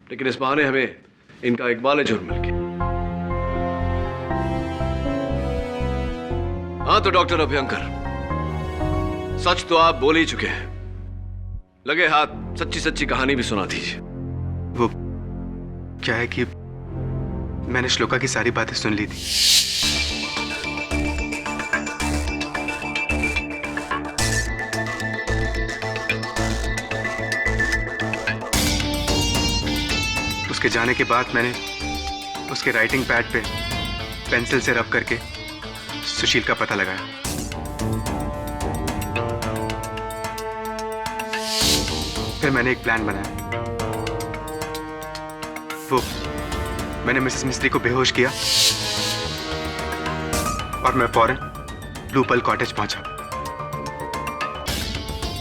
लेकिन इस बहाने हमें इनका इकबाल जुर्म मिल गया। हाँ तो डॉक्टर अभ्यंकर, सच तो आप बोल ही चुके हैं, लगे हाथ सच्ची कहानी भी सुना दीजिए। वो क्या है कि मैंने श्लोका की सारी बातें सुन ली थी। उसके जाने के बाद मैंने उसके राइटिंग पैड पे पेंसिल से रब करके सुशील का पता लगाया। फिर मैंने एक प्लान बनाया। मैंने मिसेस मिस्त्री को बेहोश किया और मैं फौरन ब्लू पर्ल कॉटेज पहुंचा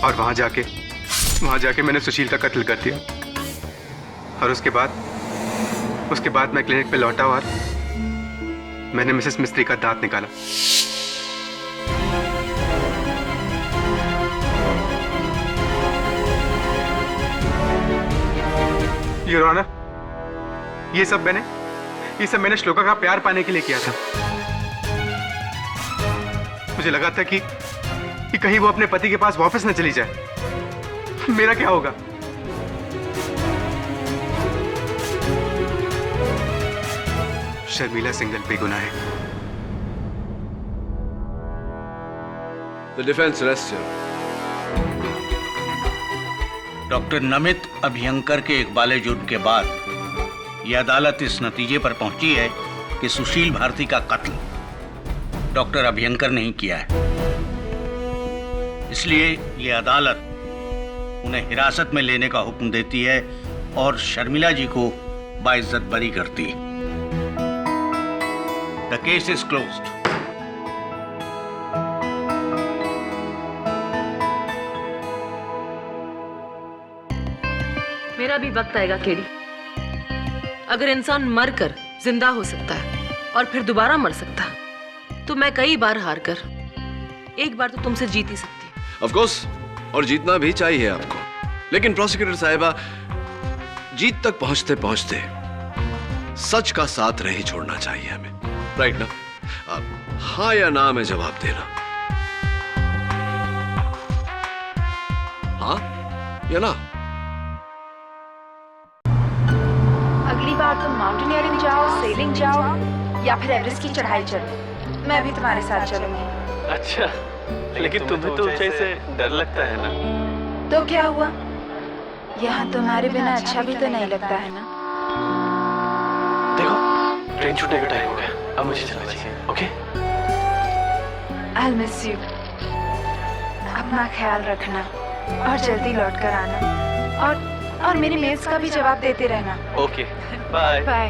और वहां जाके मैंने सुशील का कत्ल कर दिया। और उसके बाद मैं क्लिनिक पे लौटा और मैंने मिसेस मिस्त्री का दांत निकाला। योर ऑनर, ये सब मैंने श्लोका का प्यार पाने के लिए किया था। मुझे लगा था कि कहीं वो अपने पति के पास वापस न चली जाए। मेरा क्या होगा? शर्मिला सिंघल बेगुनाह है। The defense rests here. Doctor Namit Abhyankar के इकबाले जुर्म के बाद यह अदालत इस नतीजे पर पहुंची है कि सुशील भारती का कत्ल डॉक्टर अभ्यंकर नहीं किया है। इसलिए यह अदालत उन्हें हिरासत में लेने का हुक्म देती है और शर्मिला जी को बाइज्जत बरी करती है। The case is closed. मेरा भी वक्त आएगा केडी। अगर इंसान मरकर जिंदा हो सकता है और फिर दोबारा मर सकता है, तो मैं कई बार हार कर एक बार तो तुमसे जीत ही सकती। Of course, और जीतना भी चाहिए आपको, लेकिन प्रोसिक्यूटर साहिबा, जीत तक पहुंचते पहुंचते सच का साथ नहीं छोड़ना चाहिए हमें, राइट ना? आप हाँ या ना में जवाब देना। हाँ या ना? अगली बार तुम माउंटेनियरिंग जाओ, सेलिंग जाओ या फिर एवरेस्ट की चढ़ाई चलो, मैं भी तुम्हारे साथ चलूंगी। अच्छा, लेकिन तुम्हें तो ऊंचाई से डर लगता है ना? तो क्या हुआ, यहाँ तुम्हारे बिना अच्छा भी तो नहीं लगता है ना? देखो, ट्रेन छूटने का टाइम हो गया, अब मुझे चलना चाहिए, ओके? I'll miss you. अपना ख्याल रखना और जल्दी लौट कर आना, और मेरी मेल्स का भी जवाब देते रहना। Okay, bye. बाय।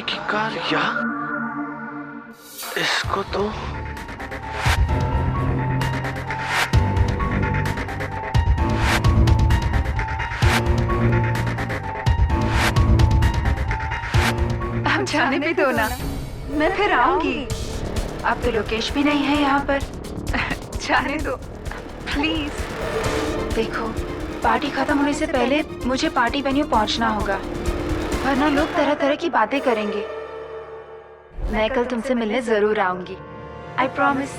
की कार या इसको तो अब जाने भी दो ना, मैं फिर आऊंगी। अब तो लोकेश भी नहीं है यहाँ पर। जाने दो प्लीज। देखो, पार्टी खत्म होने से पहले मुझे पार्टी वेन्यू पहुँचना होगा, वरना लोग तरह तरह की बातें करेंगे। मैं कल तुमसे मिलने जरूर आऊंगी, आई प्रॉमिस।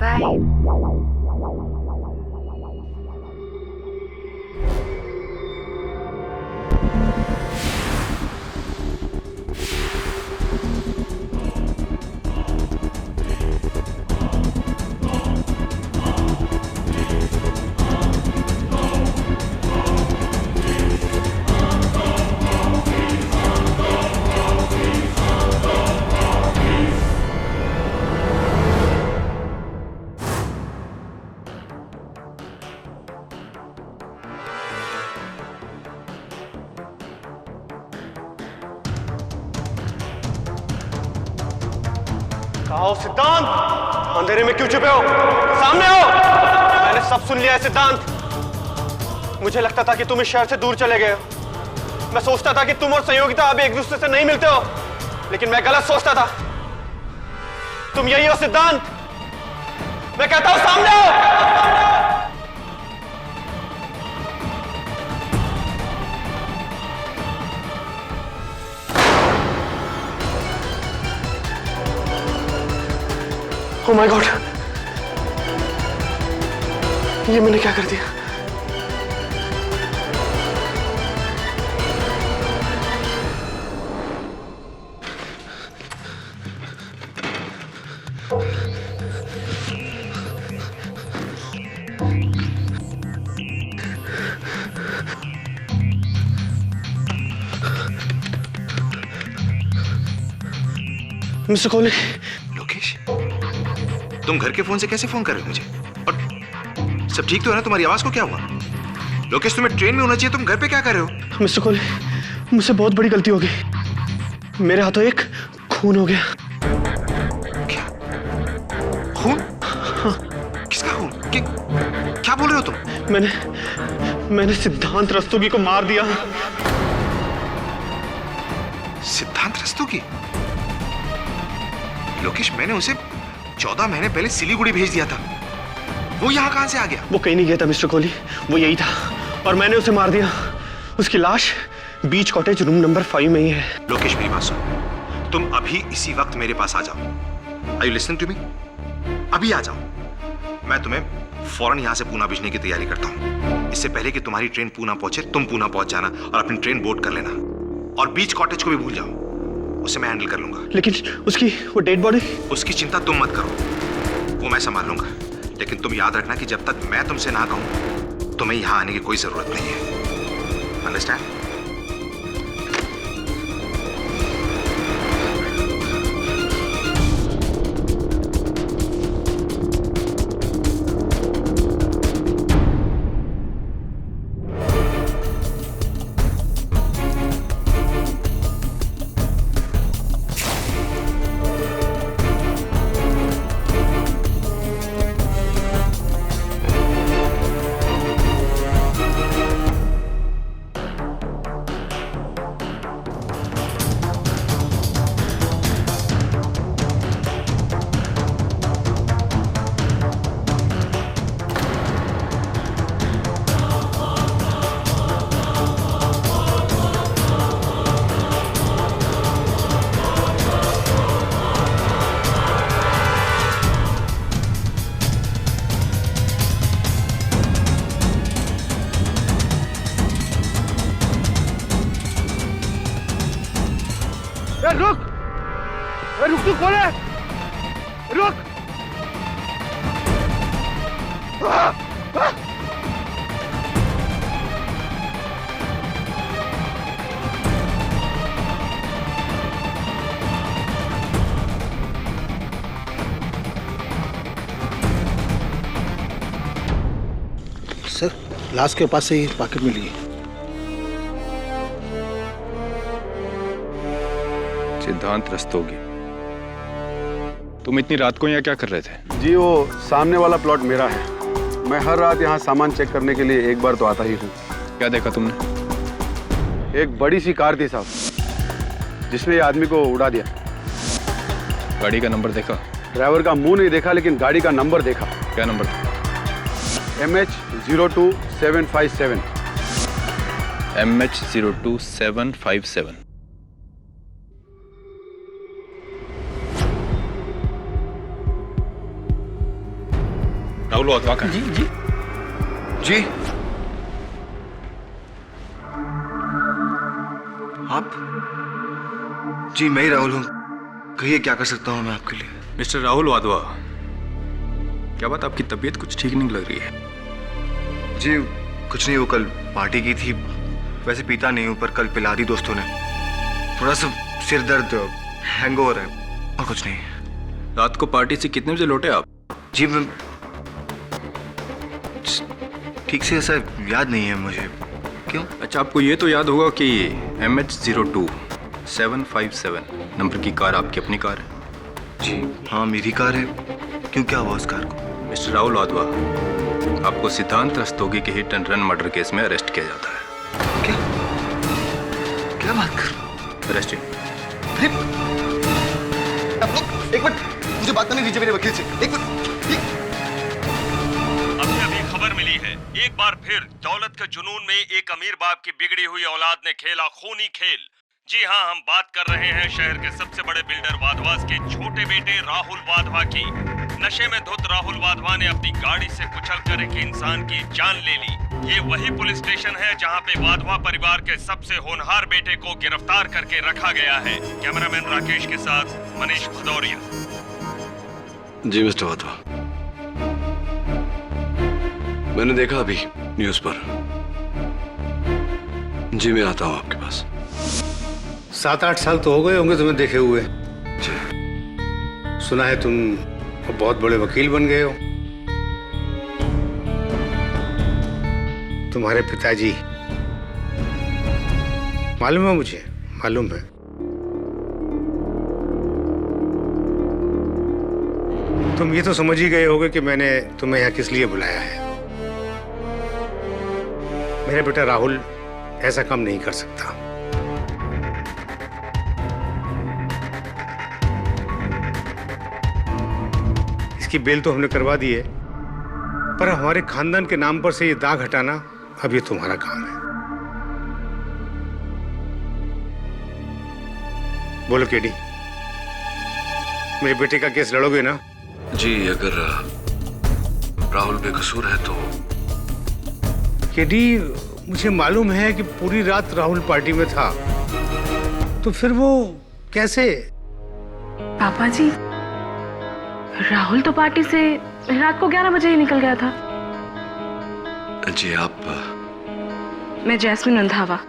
बाय। आओ सिद्धांत, अंधेरे में क्यों छुपे हो? सामने आओ। मैंने सब सुन लिया है सिद्धांत। मुझे लगता था कि तुम इस शहर से दूर चले गए हो। मैं सोचता था कि तुम और संयोगिता अब एक दूसरे से नहीं मिलते हो, लेकिन मैं गलत सोचता था। तुम यही हो सिद्धांत। मैं कहता हूं सामने आओ। Oh my God! ये मैंने क्या कर दिया? मिस्टर कोहली, लोकेश, तुम घर के फोन से कैसे फोन कर रहे हो मुझे? और सब ठीक तो है ना? तुम्हारी आवाज को क्या हुआ? लोकेश, तुम्हें ट्रेन में होना चाहिए, तुम घर पे क्या कर रहे हो? मिस्टर कोहली, मुझसे बहुत बड़ी गलती हो गई। मेरे हाथों एक खून हो गया। क्या खून? हाँ। किसका खून? क्या बोल रहे हो तुम? मैंने सिद्धांत रस्तोगी को मार दिया। सिद्धांत रस्तोगी? लोकेश, मैंने उसे 14 महीने पहले सिलीगुड़ी भेज दिया था। वो यहाँ कहां से आ गया? वो कहीं नहीं गया था मिस्टर कोहली, वो यही था और मैंने उसे मार दिया। उसकी लाश बीच कॉटेज रूम नंबर 5 में ही है। लोकेश, मेरी बात सुन, तुम अभी इसी वक्त मेरे पास आ जाओ। Are you listening to me? अभी आ जाओ। मैं तुम्हें फौरन यहां से पूना भेजने की तैयारी करता हूं। इससे पहले कि तुम्हारी ट्रेन पूना पहुंचे, तुम पूना पहुंच जाना और अपनी ट्रेन बोर्ड कर लेना। और बीच कॉटेज को भी भूल जाओ, उसे मैं हैंडल कर लूंगा। लेकिन उसकी वो डेड बॉडी? उसकी चिंता तुम मत करो, वो मैं संभाल लूंगा। लेकिन तुम याद रखना कि जब तक मैं तुमसे ना कहूं, तुम्हें यहां आने की कोई जरूरत नहीं है। अंडरस्टैंड? रुक तू कौन है? रुक! सर, लाश के पास से ही पॉकेट मिली है। सिद्धांत रस्तोगी, तुम इतनी रात को यहाँ क्या कर रहे थे? जी, वो सामने वाला प्लॉट मेरा है। मैं हर रात यहाँ सामान चेक करने के लिए एक बार तो आता ही हूँ। क्या देखा तुमने? एक बड़ी सी कार थी साहब, जिसने ये आदमी को उड़ा दिया। गाड़ी का नंबर देखा? ड्राइवर का मुंह नहीं देखा, लेकिन गाड़ी का नंबर देखा। क्या number? MH02757। MH02757। Rahul Wadhwa का? जी। आप? जी, मैं ही राहुल हूँ। कहिए, क्या कर सकता हूँ मैं आपके लिए? मिस्टर राहुल वाधवा, क्या बात, आपकी तबीयत कुछ ठीक नहीं लग रही है? जी, कुछ नहीं, वो कल पार्टी की थी। वैसे पीता नहीं हूँ, पर कल पिला दी दोस्तों ने। थोड़ा सा सिर दर्द, हैंगओवर है, और कुछ नहीं। रात को पार्टी से कितने बजे लौटे आप? जी, मैं ठीक से ऐसा याद नहीं है मुझे। क्यों? अच्छा, आपको ये तो याद होगा कि MH02757 नंबर की कार आपकी अपनी कार है? जी हाँ, मेरी कार है। क्यों, क्या हुआ उस कार को? मिस्टर राहुल वाधवा, आपको सिद्धांत रस्तोगी के hit and run murder case में अरेस्ट किया जाता है। क्या बात कर? अरेस्ट? एक मिनट, मुझे बात करने दीजिए मेरे वकील से। एक मिनट। अभी खबर मिली है, एक बार फिर दौलत के जुनून में एक अमीर बाप की बिगड़ी हुई औलाद ने खेला खूनी खेल। जी हाँ, हम बात कर रहे हैं शहर के सबसे बड़े बिल्डर वाधवास के छोटे बेटे राहुल वाधवा की। नशे में धुत राहुल वाधवा ने अपनी गाड़ी से कुचलकर एक इंसान की जान ले ली। ये वही पुलिस स्टेशन है जहाँ पे वाधवा परिवार के सबसे होनहार बेटे को गिरफ्तार करके रखा गया है। कैमरामैन राकेश के साथ मनीष भदौरिया। जी मिस्टर वाधवा, मैंने देखा अभी न्यूज पर। जी, मैं आता हूं आपके पास। 7-8 साल तो हो गए होंगे तुम्हें देखे हुए। सुना है तुम अब बहुत बड़े वकील बन गए हो। तुम्हारे पिताजी, मालूम है मुझे, मालूम है। तुम ये तो समझ ही गए होगे कि मैंने तुम्हें यहाँ किस लिए बुलाया है। मेरा बेटा राहुल ऐसा काम नहीं कर सकता। इसकी बेल तो हमने करवा दी है, पर हमारे खानदान के नाम पर से ये दाग हटाना अब ये तुम्हारा काम है। बोलो केडी, मेरे बेटे का केस लड़ोगे ना? जी, अगर राहुल बेकसूर है तो। केडी, मुझे मालूम है कि पूरी रात राहुल पार्टी में था, तो फिर वो कैसे? पापा जी, राहुल तो पार्टी से रात को 11 बजे ही निकल गया था। जी, आप? मैं जैस्मिन रंधावा,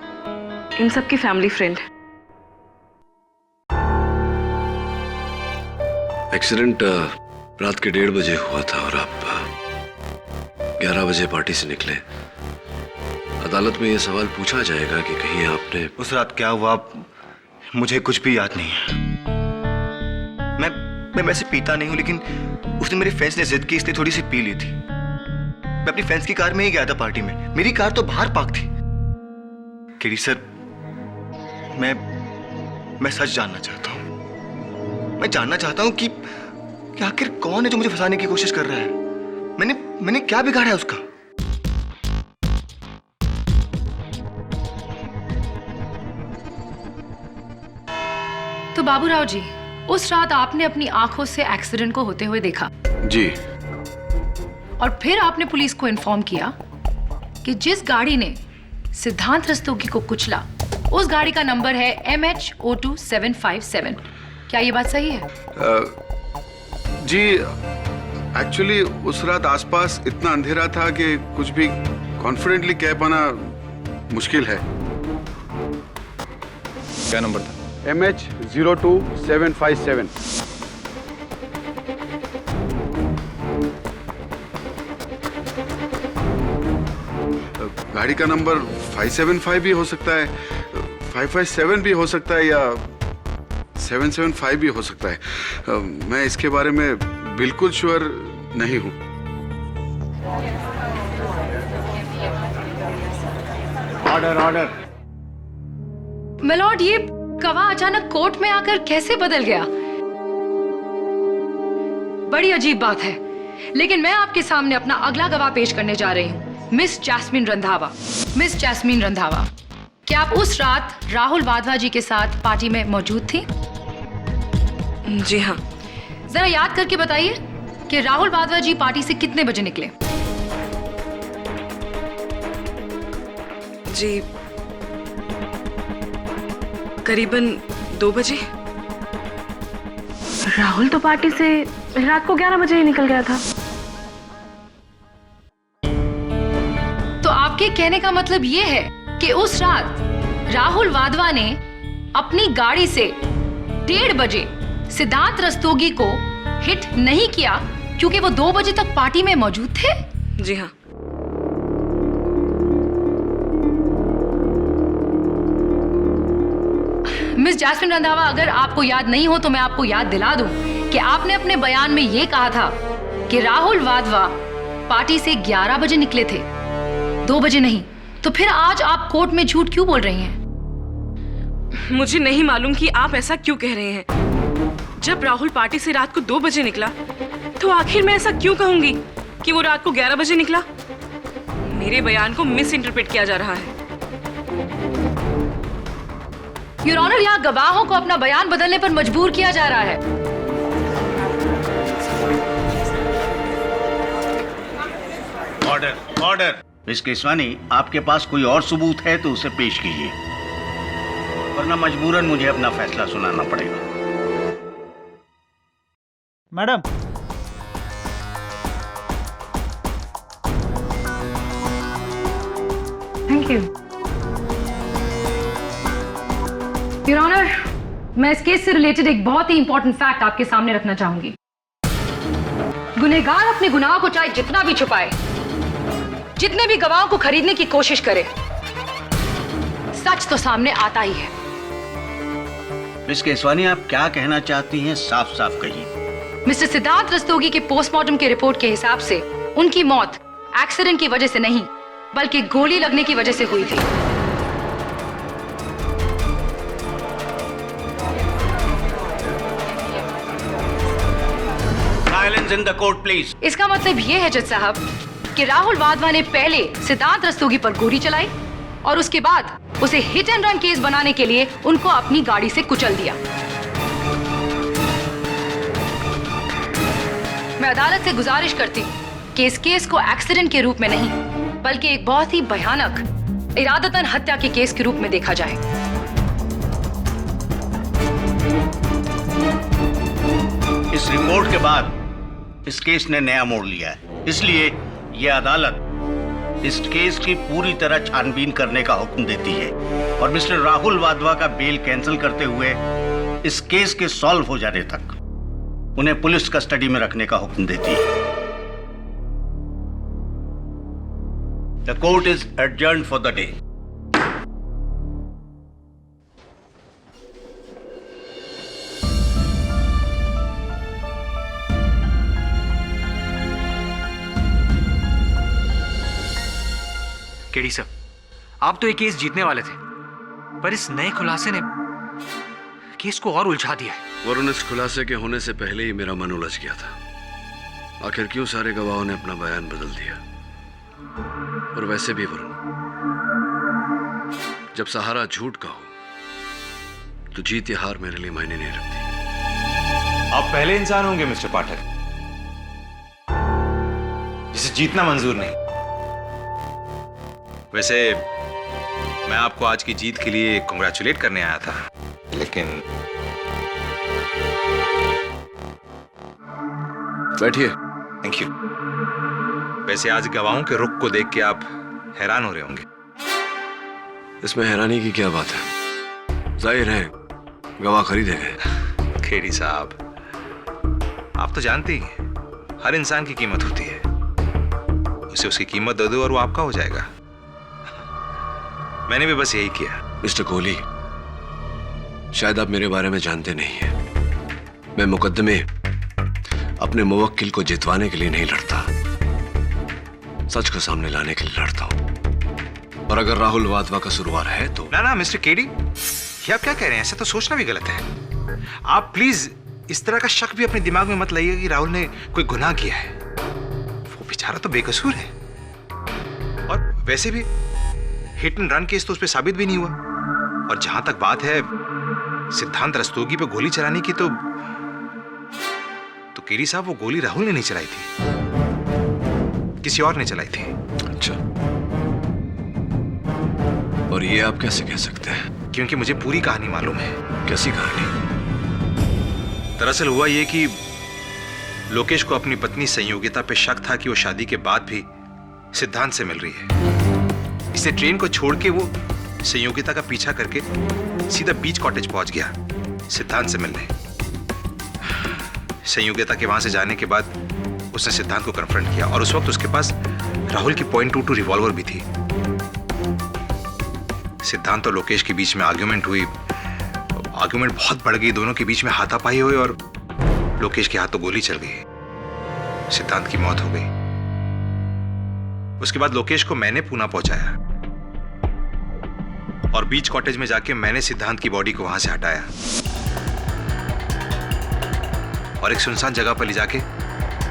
इन सब की फैमिली फ्रेंड। एक्सीडेंट रात के 1:30 बजे हुआ था और आप 11 बजे पार्टी से निकले। अदालत में यह सवाल पूछा जाएगा कि कहीं आपने उस रात क्या हुआ मुझे कुछ भी याद नहीं है। मैं वैसे पीता नहीं हूं, लेकिन उस दिन मेरे फ्रेंड्स ने जिद की इसलिए थोड़ी सी पी ली थी। मैं अपनी फ्रेंड्स की कार में ही गया था पार्टी में। मेरी कार तो बाहर पार्क थी। केडी सर, मैं सच जानना चाहता हूं। मैं जानना चाहता हूं कि आखिर कौन है जो मुझे फंसाने की कोशिश कर रहा है। मैंने क्या बिगाड़ा है उसका? तो बाबूराव जी, उस रात आपने अपनी आंखों से एक्सीडेंट को होते हुए देखा? जी। और फिर आपने पुलिस को इन्फॉर्म किया कि जिस गाड़ी ने सिद्धांत रस्तोगी को कुचला, उस गाड़ी का नंबर है MH02757। क्या ये बात सही है? जी, एक्चुअली उस रात आसपास इतना अंधेरा था कि कुछ भी कॉन्फिडेंटली कह पाना मुश्किल है। क्या नंबर था? MH02757। गाड़ी का नंबर 575 भी हो सकता है, 557 भी हो सकता है, या 775 भी हो सकता है। मैं इसके बारे में बिल्कुल श्योर नहीं हूं। Order, order. मिलॉर्ड, ये गवाह अचानक कोर्ट में आकर कैसे बदल गया? बड़ी अजीब बात है। लेकिन मैं आपके सामने अपना अगला गवाह पेश करने जा रही हूँ, miss Jasmine Randhawa. Miss Jasmine Randhawa, क्या आप उस रात राहुल वाधवा जी के साथ पार्टी में मौजूद थी? जी हाँ। जरा याद करके बताइए कि राहुल वाधवा जी पार्टी से कितने बजे निकले? जी, करीबन 2 बजे। राहुल तो पार्टी से रात को 11 बजे ही निकल गया था। तो आपके कहने का मतलब ये है कि उस रात राहुल वाधवा ने अपनी गाड़ी से 1:30 बजे सिद्धांत रस्तोगी को हिट नहीं किया क्योंकि वो 2 बजे तक पार्टी में मौजूद थे? जी हाँ। मिस जैस्मिन रंधावा, अगर आपको याद नहीं हो तो मैं आपको याद दिला दूं कि आपने अपने बयान में यह कहा था कि राहुल वाधवा पार्टी से 11 बजे निकले थे, 2 बजे नहीं। तो फिर आज आप कोर्ट में झूठ क्यों बोल रही हैं? मुझे नहीं मालूम कि आप ऐसा क्यों कह रहे हैं। जब राहुल पार्टी से रात को 2 बजे निकला, तो आखिर मैं ऐसा क्यों कहूंगी कि वो रात को 11 बजे निकला? मेरे बयान को मिस इंटरप्रेट किया जा रहा है। योर ऑनर, यहाँ गवाहों को अपना बयान बदलने पर मजबूर किया जा रहा है। Order, order. मिस केसवानी, आपके पास कोई और सबूत है तो उसे पेश कीजिए, वरना मजबूरन मुझे अपना फैसला सुनाना पड़ेगा। Madam, thank you. Your honour, मैं इस केस से रिलेटेड एक बहुत ही इंपॉर्टेंट फैक्ट आपके सामने रखना चाहूंगी। गुनहगार अपने गुनाह को चाहे जितना भी छुपाए, जितने भी गवाहों को खरीदने की कोशिश करे, सच तो सामने आता ही है। मिस केसवानी, आप क्या कहना चाहती हैं, साफ साफ कहिए। मिस्टर सिद्धांत रस्तोगी के पोस्टमार्टम के रिपोर्ट के हिसाब से उनकी मौत एक्सीडेंट की वजह से नहीं, बल्कि गोली लगने की वजह से हुई थी। Silence in the court please. इसका मतलब ये है जज साहब कि राहुल वाधवा ने पहले सिद्धांत रस्तोगी पर गोली चलाई और उसके बाद उसे हिट एंड रन केस बनाने के लिए उनको अपनी गाड़ी से कुचल दिया। मैं अदालत से गुजारिश करती हूँ कि इस केस को एक्सीडेंट के रूप में नहीं, बल्कि एक बहुत ही भयानक इरादतन हत्या के केस के रूप में देखा जाए। इस रिपोर्ट के बाद इस केस ने नया मोड़ लिया है, इसलिए यह अदालत इस केस की पूरी तरह छानबीन करने का हुक्म देती है और मिस्टर राहुल वाधवा का बेल कैंसिल करते हुए इस केस के सॉल्व हो जाने तक उन्हें पुलिस कस्टडी में रखने का हुक्म देती है। The court is adjourned for the day. KD sir, आप तो ये केस जीतने वाले थे, पर इस नए खुलासे ने केस को और उलझा दिया है। वरुण, इस खुलासे के होने से पहले ही मेरा मन उलझ गया था। आखिर क्यों सारे गवाहों ने अपना बयान बदल दिया? और वैसे भी वरुण, जब सहारा झूठ का हो तो जीत या हार मेरे लिए मायने नहीं रखती। आप पहले इंसान होंगे मिस्टर पाठक जिसे जीतना मंजूर नहीं। वैसे मैं आपको आज की जीत के लिए कांग्रेचुलेट करने आया था, लेकिन बैठिए। Thank you. वैसे आज गवाहों के रुख को देख के आप हैरान हो रहे होंगे। इसमें हैरानी की क्या बात है? जाहिर है गवाह खरीदे गए। खेड़ी साहब, आप तो जानते ही हर इंसान की कीमत होती है। उसे उसकी कीमत दे दो और वो आपका हो जाएगा। मैंने भी बस यही किया। मिस्टर कोहली, शायद आप मेरे बारे में जानते नहीं हैं। मैं मुकदमे अपने मुवक्किल को जितवाने के लिए नहीं लड़ता, सच को सामने लाने के लिए लड़ता हूं। और अगर राहुल वाधवा का सुरवार है तो ना मिस्टर केडी, ये आप क्या कह रहे हैं? ऐसा तो सोचना भी गलत है। आप प्लीज इस तरह का शक भी अपने दिमाग में मत लाइए कि राहुल ने कोई गुनाह किया है। वो बेचारा तो बेकसूर है। और वैसे भी हिट एंड रन केस तो उस पर साबित भी नहीं हुआ। और जहां तक बात है सिद्धांत रस्तोगी पे गोली चलाने की, तो केडी साहब वो गोली राहुल ने नहीं चलाई थी, किसी और ने चलाई थी। अच्छा, और ये आप कैसे कह सकते हैं? क्योंकि मुझे पूरी कहानी मालूम है। कैसी कहानी? दरअसल हुआ ये कि लोकेश को अपनी पत्नी संयोगिता पे शक था कि वो शादी के बाद भी सिद्धांत से मिल रही है। इसलिए ट्रेन को छोड़ के वो संयोगिता का पीछा करके सीधा बीच कॉटेज पहुंच गया सिद्धांत से मिलने। संयोगिता के वहां से जाने के बाद उसने सिद्धांत को कन्फ्रंट किया और उस वक्त उसके पास राहुल की .22 रिवॉल्वर भी थी। सिद्धांत और लोकेश के बीच में आर्ग्यूमेंट हुई। आर्ग्यूमेंट बहुत बढ़ गई, दोनों के बीच में हाथापाई हुई और लोकेश के हाथों गोली चल गई। सिद्धांत की मौत हो गई। उसके बाद लोकेश को मैंने पूना पहुंचाया और बीच कॉटेज में जाके मैंने सिद्धांत की बॉडी को वहां से हटाया और एक सुनसान जगह पर ले जाके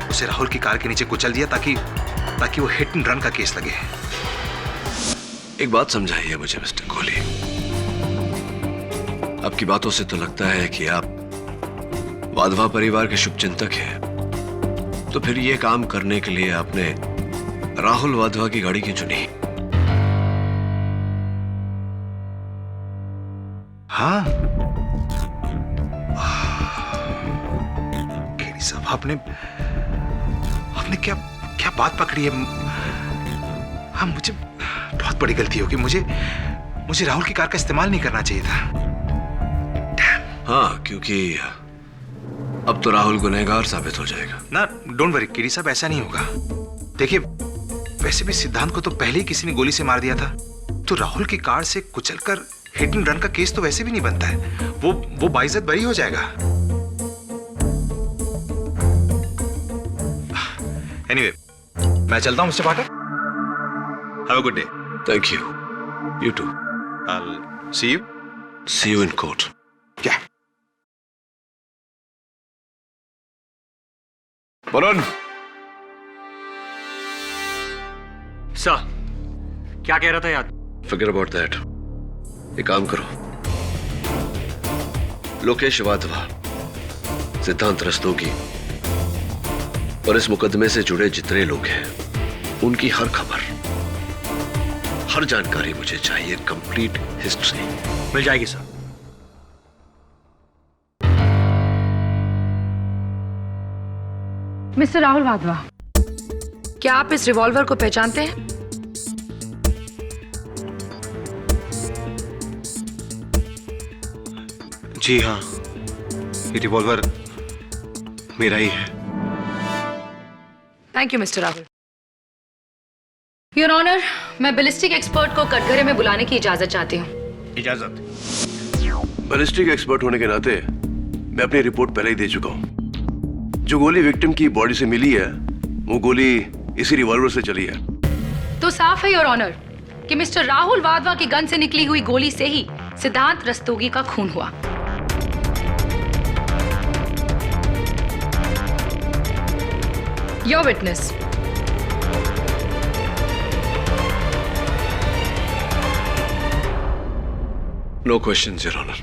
उसे राहुल की कार के नीचे कुचल दिया ताकि वो हिट एंड रन का केस लगे। एक बात समझाइए मुझे मिस्टर कोहली। आपकी बातों से तो लगता है कि आप वाधवा परिवार के शुभचिंतक हैं। तो फिर ये काम करने के लिए आपने राहुल वाधवा की गाड़ी क्यों चुनी? हाँ, केडी साहब, आपने क्या बात पकड़ी है? हाँ, मुझे बहुत बड़ी गलती होगी। मुझे राहुल की कार का इस्तेमाल नहीं करना चाहिए था। हाँ, क्योंकि अब तो राहुल गुनहगार साबित हो जाएगा। ना डोंट वरी केडी साहब, ऐसा नहीं होगा। देखिए वैसे भी सिद्धांत को तो पहले ही किसी ने गोली से मार दिया था, तो राहुल की कार से कुचलकर हिट एंड रन का केस तो वैसे भी नहीं बनता है। वो बाइज्जत बरी हो जाएगा। एनीवे, मैं चलता हूं mister Pathak. Have a good day. Thank you. You too. I'll see you. See you in court. Yeah. Varun. Sir, क्या कह रहा था यार? Forget about that. एक काम करो, लोकेश वाधवा, सिद्धांत रस्तोगी और इस मुकदमे से जुड़े जितने लोग हैं उनकी हर खबर, हर जानकारी मुझे चाहिए। Complete history. मिल जाएगी सर। मिस्टर राहुल वाधवा, क्या आप इस रिवॉल्वर को पहचानते हैं? जी हाँ, ये रिवॉल्वर मेरा ही है। Thank you mister Rahul. Your honour, मैं बैलिस्टिक एक्सपर्ट को कटघरे में बुलाने की इजाजत चाहती हूँ। इजाजत। बैलिस्टिक एक्सपर्ट होने के नाते मैं अपनी रिपोर्ट पहले ही दे चुका हूं। जो गोली विक्टिम की बॉडी से मिली है वो गोली इसी रिवॉल्वर से चली है। तो साफ है योर ऑनर कि मिस्टर राहुल वाधवा की गन से निकली हुई गोली से ही सिद्धांत रस्तोगी का खून हुआ। Your witness. No questions, Your Honor.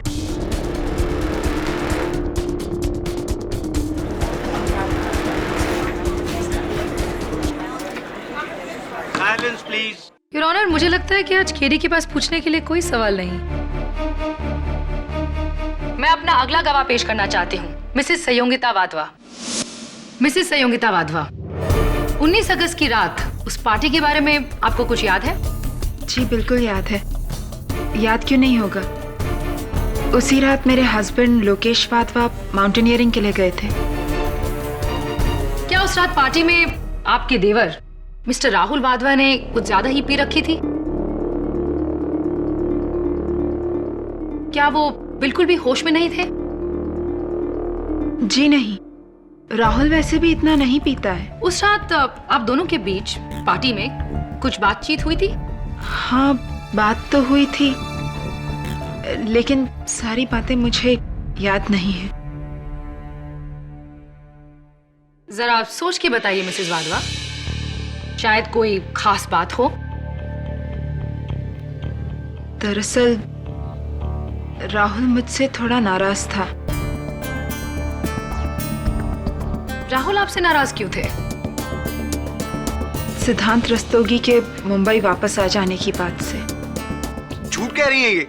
Silence, please. Your honour, मुझे लगता है कि आज केडी के पास पूछने के लिए कोई सवाल नहीं। मैं अपना अगला गवाह पेश करना चाहती हूँ, मिसेस संयोगिता वाधवा। मिसेस संयोगिता वाधवा, 19 अगस्त की रात उस पार्टी के बारे में आपको कुछ याद है? जी बिल्कुल याद है। याद क्यों नहीं होगा? उसी रात मेरे हस्बैंड लोकेश वाधवा माउंटेनियरिंग के लिए गए थे। क्या उस रात पार्टी में आपके देवर मिस्टर राहुल वाधवा ने कुछ ज्यादा ही पी रखी थी? क्या वो बिल्कुल भी होश में नहीं थे? जी नहीं, राहुल वैसे भी इतना नहीं पीता है। उस रात आप दोनों के बीच पार्टी में कुछ बातचीत हुई थी? हाँ, बात तो हुई थी, लेकिन सारी बातें मुझे याद नहीं है। जरा सोच के बताइए मिसेस वाधवा, शायद कोई खास बात हो। दरअसल राहुल मुझसे थोड़ा नाराज था। राहुल आपसे नाराज क्यों थे? सिद्धांत रस्तोगी के मुंबई वापस आ जाने की बात से। झूठ कह रही है ये।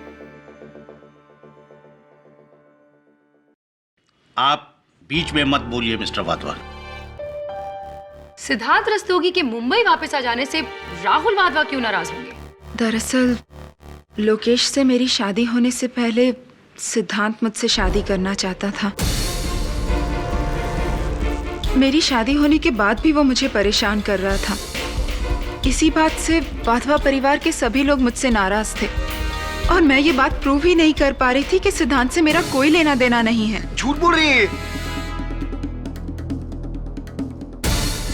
आप बीच में मत बोलिए मिस्टर वाधवा। सिद्धांत रस्तोगी के मुंबई वापस आ जाने से राहुल वाधवा क्यों नाराज होंगे? दरअसल लोकेश से मेरी शादी होने से पहले सिद्धांत मुझसे शादी करना चाहता था। मेरी शादी होने के बाद भी वो मुझे परेशान कर रहा था। इसी बात से वाधवा परिवार के सभी लोग मुझसे नाराज थे और मैं ये बात प्रूव ही नहीं कर पा रही थी कि सिद्धांत से मेरा कोई लेना देना नहीं है। झूठ बोल रही है।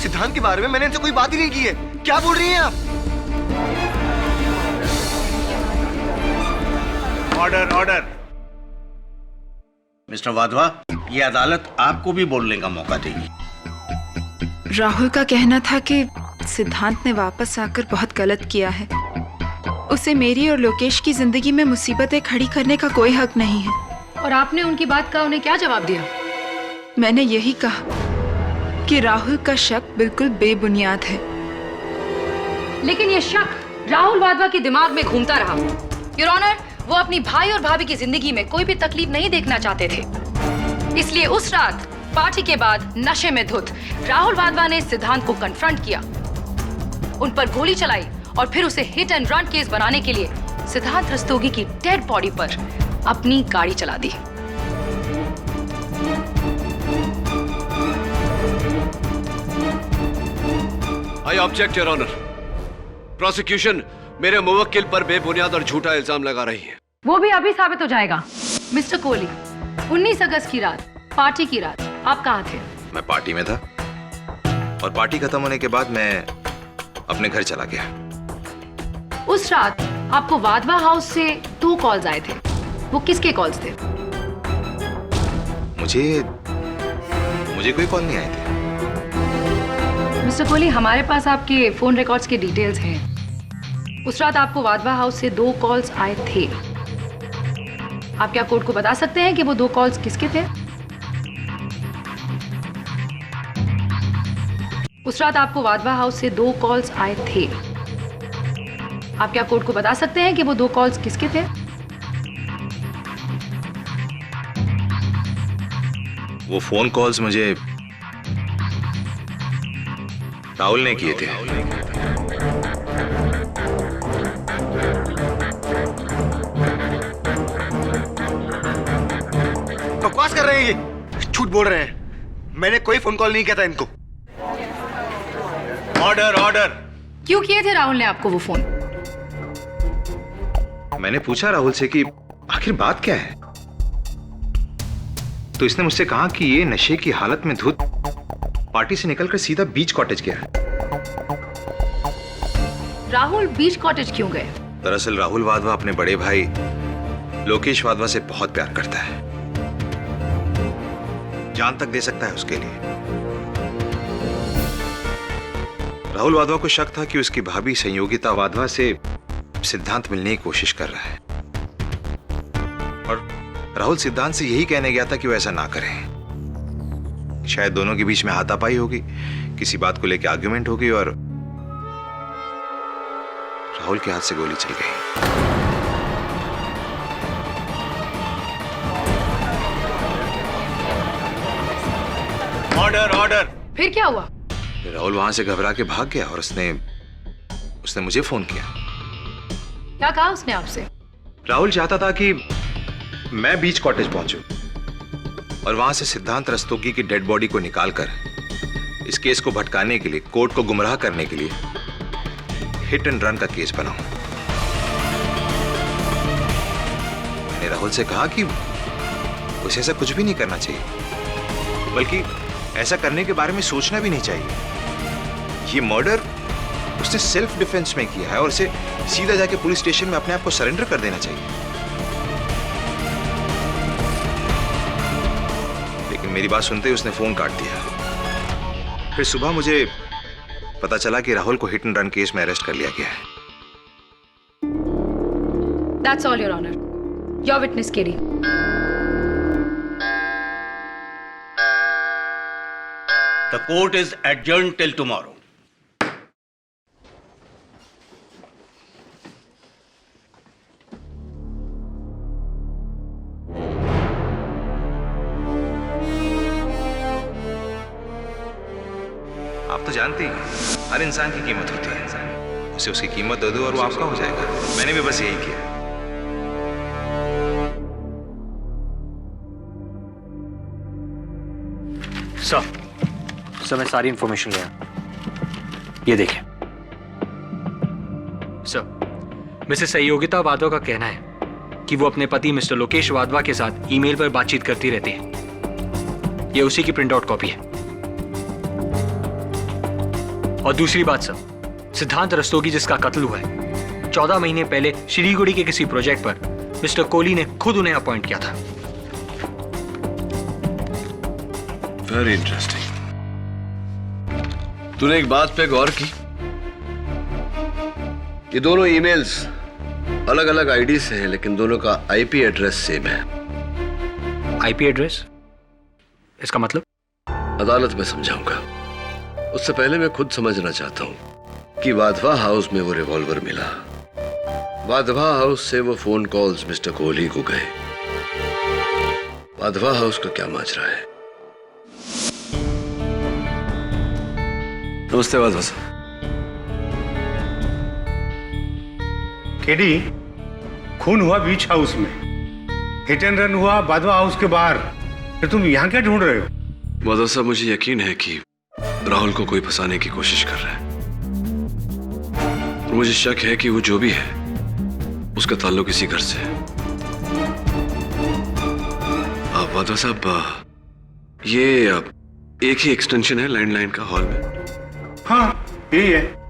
सिद्धांत के बारे में मैंने इनसे कोई बात ही नहीं की है। क्या बोल रही हैं आप? Order order. मिस्टर वाधवा, ये अदालत आपको भी बोलने का मौका देगी। राहुल का कहना था कि सिद्धांत ने वापस आकर बहुत गलत किया है। उसे मेरी और लोकेश की जिंदगी में मुसीबतें खड़ी करने का कोई हक नहीं है। और आपने उनकी बात का उन्हें क्या जवाब दिया? मैंने यही कहा कि राहुल का शक बिल्कुल बेबुनियाद है। लेकिन ये शक राहुल वाधवा के दिमाग में घूमता रहा। योर ऑनर, वो अपनी भाई और भाभी की जिंदगी में कोई भी तकलीफ नहीं देखना चाहते थे। इसलिए उस रात पार्टी के बाद नशे में धुत राहुल वाधवा ने सिद्धांत को कन्फ्रंट किया, उन पर गोली चलाई और फिर उसे हिट एंड रन केस बनाने के लिए सिद्धांत रस्तोगी की डेड बॉडी पर अपनी गाड़ी चला दी। I object your honour. Prosecution मेरे मुवक्किल पर बेबुनियाद और झूठा इल्जाम लगा रही है। वो भी अभी साबित हो जाएगा। मिस्टर कोहली, 19 अगस्त की रात, पार्टी की रात, आप कहाँ थे? मैं पार्टी में था और पार्टी खत्म होने के बाद मैं अपने घर चला गया। उस रात आपको वाधवा हाउस से 2 कॉल्स आए थे। वो किसके कॉल्स थे? मुझे कोई कॉल नहीं आए थे। मिस्टर कोहली, हमारे पास आपके फोन रिकॉर्ड्स के डिटेल्स हैं। उस रात आपको वाधवा हाउस से 2 कॉल्स आए थे। आप क्या कोर्ट को बता सकते हैं कि वो 2 कॉल्स किसके थे? उस रात आपको वाधवा हाउस से 2 कॉल्स आए थे। आप क्या कोर्ट को बता सकते हैं कि वो 2 कॉल्स किसके थे? वो फोन कॉल्स मुझे राहुल ने किए थे। बकवास कर रहे हैं ये, झूठ बोल रहे हैं। मैंने कोई फोन कॉल नहीं किया था इनको। Order order. क्यों किए थे राहुल ने आपको वो फोन? मैंने पूछा राहुल से कि आखिर बात क्या है, तो इसने मुझसे कहा कि ये नशे की हालत में धुत पार्टी से निकलकर सीधा बीच कॉटेज गया। राहुल बीच कॉटेज क्यों गए? दरअसल राहुल वाधवा अपने बड़े भाई लोकेश वाधवा से बहुत प्यार करता है, जान तक दे सकता है उसके लिए। राहुल वाधवा को शक था कि उसकी भाभी संयोगिता वाधवा से सिद्धांत मिलने की कोशिश कर रहा है, और राहुल सिद्धांत से यही कहने गया था कि वो ऐसा ना करें। शायद दोनों के बीच में हाथापाई होगी, किसी बात को लेकर आर्ग्यूमेंट होगी और राहुल के हाथ से गोली चल गई। Order order. फिर क्या हुआ? राहुल वहां से घबरा के भाग गया और उसने मुझे फोन किया। क्या कहा उसने आपसे? राहुल चाहता था कि मैं बीच कॉटेज पहुंचूं और वहां से सिद्धांत रस्तोगी की डेड बॉडी को निकालकर इस केस को भटकाने के लिए, कोर्ट को गुमराह करने के लिए हिट एंड रन का केस बनाऊं। मैंने राहुल से कहा कि उसे ऐसा कुछ भी नहीं करना चाहिए, बल्कि ऐसा करने के बारे में सोचना भी नहीं चाहिए। ये मर्डर उसने सेल्फ डिफेंस में किया है और उसे सीधा जाके पुलिस स्टेशन में अपने आप को सरेंडर कर देना चाहिए। लेकिन मेरी बात सुनते ही उसने फोन काट दिया। फिर सुबह मुझे पता चला कि राहुल को हिट एंड रन केस में अरेस्ट कर लिया गया है। That's all, Your Honor. Your witness, KD. The court is adjourned till tomorrow. आप तो जानते ही हैं, हर इंसान की कीमत होती है। उसे उसकी कीमत दे दो और वो आपका हो जाएगा। मैंने भी बस यही किया। सर मैं सारी इंफॉर्मेशन ले आया। ये देखिए सर, मिसेस संयोगिता वाधवा का कहना है कि वो अपने पति मिस्टर लोकेश वाधवा के साथ ईमेल पर बातचीत करती रहती है। ये उसी की प्रिंट आउट कॉपी है। और दूसरी बात सर, सिद्धांत रस्तोगी जिसका कत्ल हुआ है, 14 महीने पहले शिलीगुड़ी के किसी प्रोजेक्ट पर मिस्टर कोहली ने खुद उन्हें अपॉइंट किया था। Very interesting. तूने एक बात पे गौर की? ये दोनों ईमेल्स अलग अलग आईडी से हैं, लेकिन दोनों का आईपी एड्रेस सेम है। IP address? इसका मतलब? अदालत में समझाऊंगा। उससे पहले मैं खुद समझना चाहता हूं कि वाधवा हाउस में वो रिवॉल्वर मिला, वाधवा हाउस से वो फोन कॉल्स मिस्टर कोहली को गए, वाधवा हाउस का क्या माजरा है? नमस्ते वाधवा साहब। केडी, खून हुआ बीच हाउस में, हिट एंड रन हुआ वाधवा हाउस के बाहर, फिर तुम यहाँ क्या ढूंढ रहे हो? वाधवा साहब, मुझे यकीन है कि राहुल को कोई फंसाने की कोशिश कर रहा है। मुझे शक है कि वो जो भी है उसका ताल्लुक इसी घर से है। वादा साहब, ये एक ही एक्सटेंशन है लैंडलाइन का हॉल में? हाँ, यही है।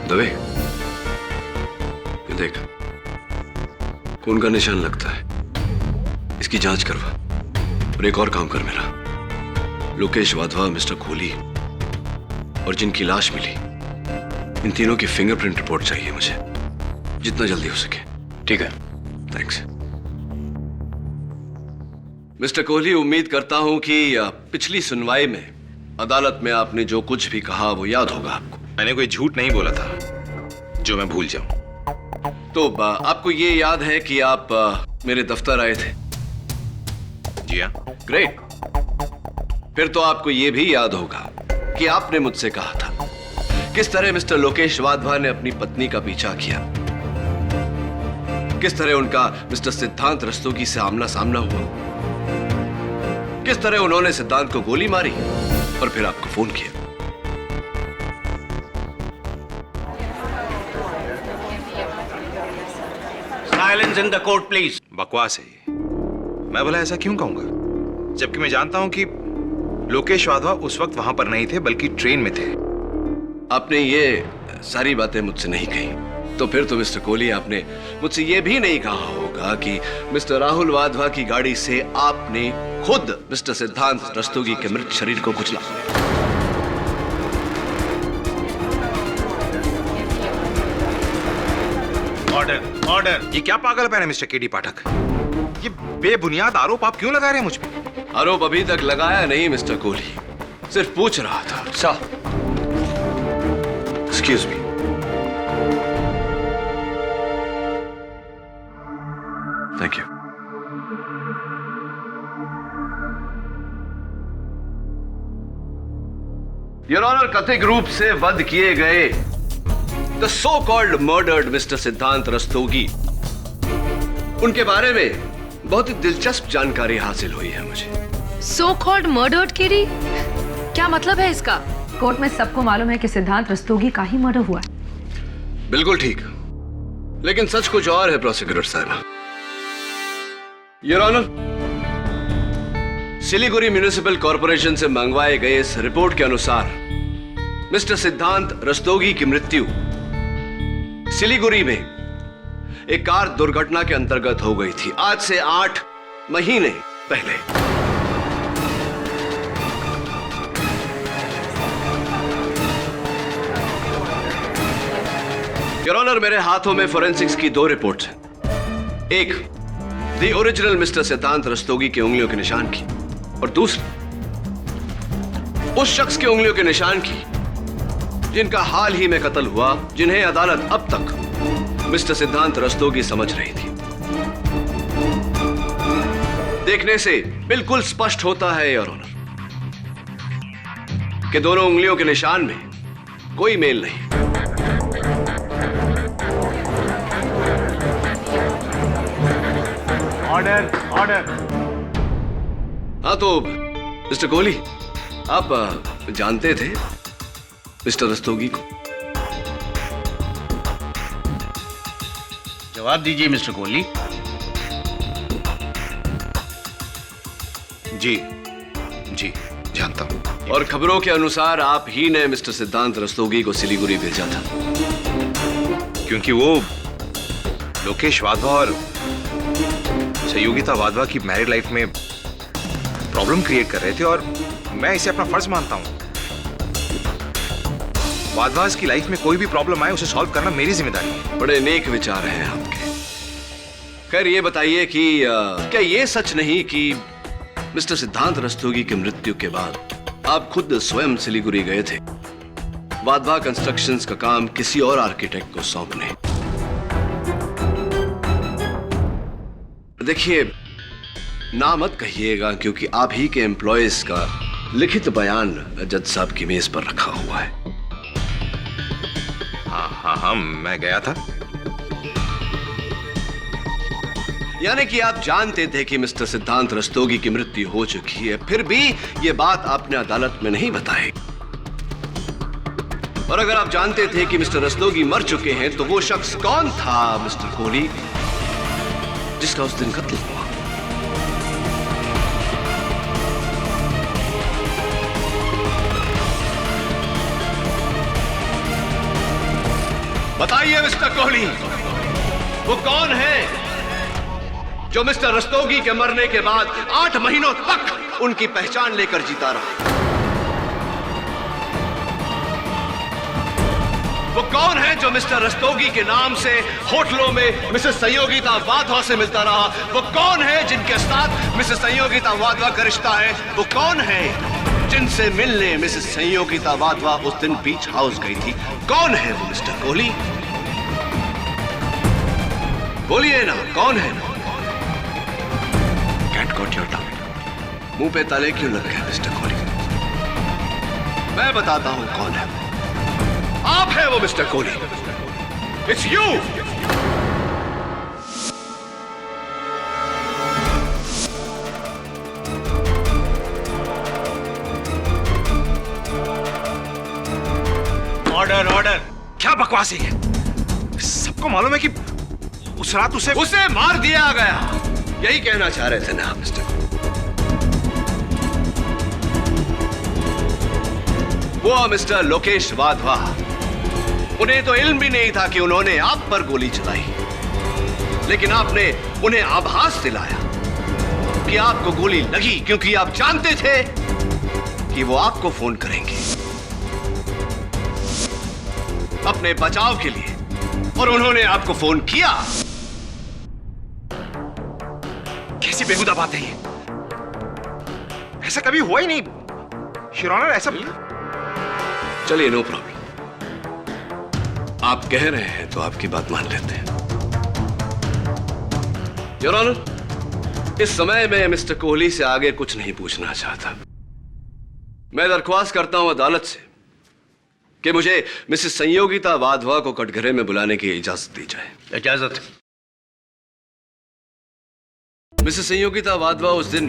दवे, ये देख, खून का निशान लगता है, इसकी जांच करवा। और एक और काम कर मेरा, लोकेश वाधवा, मिस्टर कोहली और जिनकी लाश मिली, इन तीनों की फिंगरप्रिंट रिपोर्ट चाहिए मुझे, जितना जल्दी हो सके। ठीक है, थैंक्स। मिस्टर कोहली, उम्मीद करता हूं कि पिछली सुनवाई में अदालत में आपने जो कुछ भी कहा वो याद होगा आपको। मैंने कोई झूठ नहीं बोला था जो मैं भूल जाऊं। तो आपको ये याद है कि आप मेरे दफ्तर आए थे? जी हाँ। ग्रेट। फिर तो आपको ये भी याद होगा कि आपने मुझसे कहा था किस तरह मिस्टर लोकेश वाधवा ने अपनी पत्नी का पीछा किया, किस तरह उनका मिस्टर सिद्धांत रस्तोगी से आमना सामना हुआ, किस तरह उन्होंने सिद्धांत को गोली मारी और फिर आपको फोन किया। Silence in the court please. बकवास है ये। मैं भला ऐसा क्यों कहूंगा, जबकि मैं जानता हूं कि लोकेश वाधवा उस वक्त वहां पर नहीं थे बल्कि ट्रेन में थे। आपने ये सारी बातें मुझसे नहीं कही, तो फिर तो मिस्टर कोहली आपने मुझसे ये भी नहीं कहा होगा कि मिस्टर राहुल वाधवा की गाड़ी से आपने खुद मिस्टर सिद्धांत रस्तोगी के मृत शरीर को कुचला। Order, order. ये क्या पागलपन है मिस्टर केडी पाठक? ये बेबुनियाद आरोप आप क्यों लगा रहे हैं मुझ पे? आरोप अभी तक लगाया नहीं मिस्टर कोहली, सिर्फ पूछ रहा था। Sir, excuse me. Thank you. Your honour, कथित रूप से वध किए गए the so called murdered mister Siddhant Rastogi, उनके बारे में बहुत ही दिलचस्प जानकारी हासिल हुई है मुझे। सो कॉल्ड मर्डर्ड केडी, क्या मतलब है इसका? कोर्ट में सबको मालूम है कि सिद्धांत रस्तोगी का ही मर्डर हुआ है। बिल्कुल ठीक, लेकिन सच कुछ और है प्रोसिक्यूटर साहब। योर ऑनर, सिलीगुड़ी म्युनिसिपल कॉर्पोरेशन से मंगवाए गए इस रिपोर्ट के अनुसार मिस्टर सिद्धांत रस्तोगी की मृत्यु सिलीगुड़ी में एक कार दुर्घटना के अंतर्गत हो गई थी, आज से 8 महीने पहले। योर ऑनर, मेरे हाथों में फोरेंसिक्स की 2 रिपोर्ट्स हैं। एक the original mister Siddhant Rastogi के उंगलियों के निशान की, और दूसरी उस शख्स के उंगलियों के निशान की जिनका हाल ही में कत्ल हुआ, जिन्हें अदालत अब तक मिस्टर सिद्धांत रस्तोगी समझ रही थी। देखने से बिल्कुल स्पष्ट होता है योर ऑनर कि दोनों उंगलियों के निशान में कोई मेल नहीं। Order, order. हाँ तो मिस्टर कोहली, आप जानते थे मिस्टर रस्तोगी को? जवाब दीजिए मिस्टर कोहली। जी जी, जानता हूं। और खबरों के अनुसार आप ही ने मिस्टर सिद्धांत रस्तोगी को सिलीगुड़ी भेजा था, क्योंकि वो लोकेश वाधवा और सहयोगिता वाधवा की मैरिड लाइफ में प्रॉब्लम क्रिएट कर रहे थे, और मैं इसे अपना फर्ज मानता हूं। वाधवास की लाइफ में कोई भी प्रॉब्लम आए उसे सॉल्व करना मेरी जिम्मेदारी है। बड़े नेक विचार हैं आपके। खैर ये बताइए कि क्या ये सच नहीं कि मिस्टर सिद्धांत रस्तोगी की मृत्यु के बाद आप खुद स्वयं सिलीगुड़ी गए थे वाधवा कंस्ट्रक्शंस का काम किसी और आर्किटेक्ट को सौंपने? देखिए, ना मत कहिएगा, क्योंकि आप ही के एम्प्लॉयज का लिखित बयान जज साहब की मेज पर रखा हुआ है। हाँ, मैं गया था। यानी कि आप जानते थे कि मिस्टर सिद्धांत रस्तोगी की मृत्यु हो चुकी है, फिर भी ये बात आपने अदालत में नहीं बताई। और अगर आप जानते थे कि मिस्टर रस्तोगी मर चुके हैं, तो वो शख्स कौन था मिस्टर कोहली जिसका उस दिन कत्ल हुआ? बताइए मिस्टर कोहली, वो कौन है जो मिस्टर रस्तोगी के मरने के बाद 8 महीनों तक उनकी पहचान लेकर जीता रहा? वो कौन है जो मिस्टर रस्तोगी के नाम से होटलों में मिसेस संयोगिता वाधवा से मिलता रहा? वो कौन है जिनके साथ मिसेस संयोगिता वाधवा का रिश्ता है? वो कौन है जिनसे मिलने मिसेस संयोगिता वाधवा उस दिन बीच हाउस गई थी? कौन है वो मिस्टर कोहली? बोलिए ना, कौन है? Cat got your tongue. मुंह पे ताले क्यों लग गए मिस्टर कोहली? मैं बताता हूं कौन है। आप है वो mister Kohli. It's you. Order order. क्या बकवासी है? सबको मालूम है कि उस रात उसे मार दिया गया। यही कहना चाह रहे थे ना आप मिस्टर? वो मिस्टर लोकेश वाधवा, उन्हें तो इल्म भी नहीं था कि उन्होंने आप पर गोली चलाई, लेकिन आपने उन्हें आभास दिलाया कि आपको गोली लगी, क्योंकि आप जानते थे कि वो आपको फोन करेंगे अपने बचाव के लिए, और उन्होंने आपको फोन किया। कैसी बेहुदा बात है ये? ऐसा कभी हुआ ही नहीं योर ऑनर। ऐसा चलिए, नो प्रॉब्लम। आप कह रहे हैं तो आपकी बात मान लेते हैं। योर ऑनर, इस समय मैं मिस्टर कोहली से आगे कुछ नहीं पूछना चाहता। मैं दरख्वास्त करता हूं अदालत से कि मुझे मिसेस संयोगिता वाधवा को कटघरे में बुलाने की इजाजत दी जाए। इजाजत। मिसेस संयोगिता वाधवा उस दिन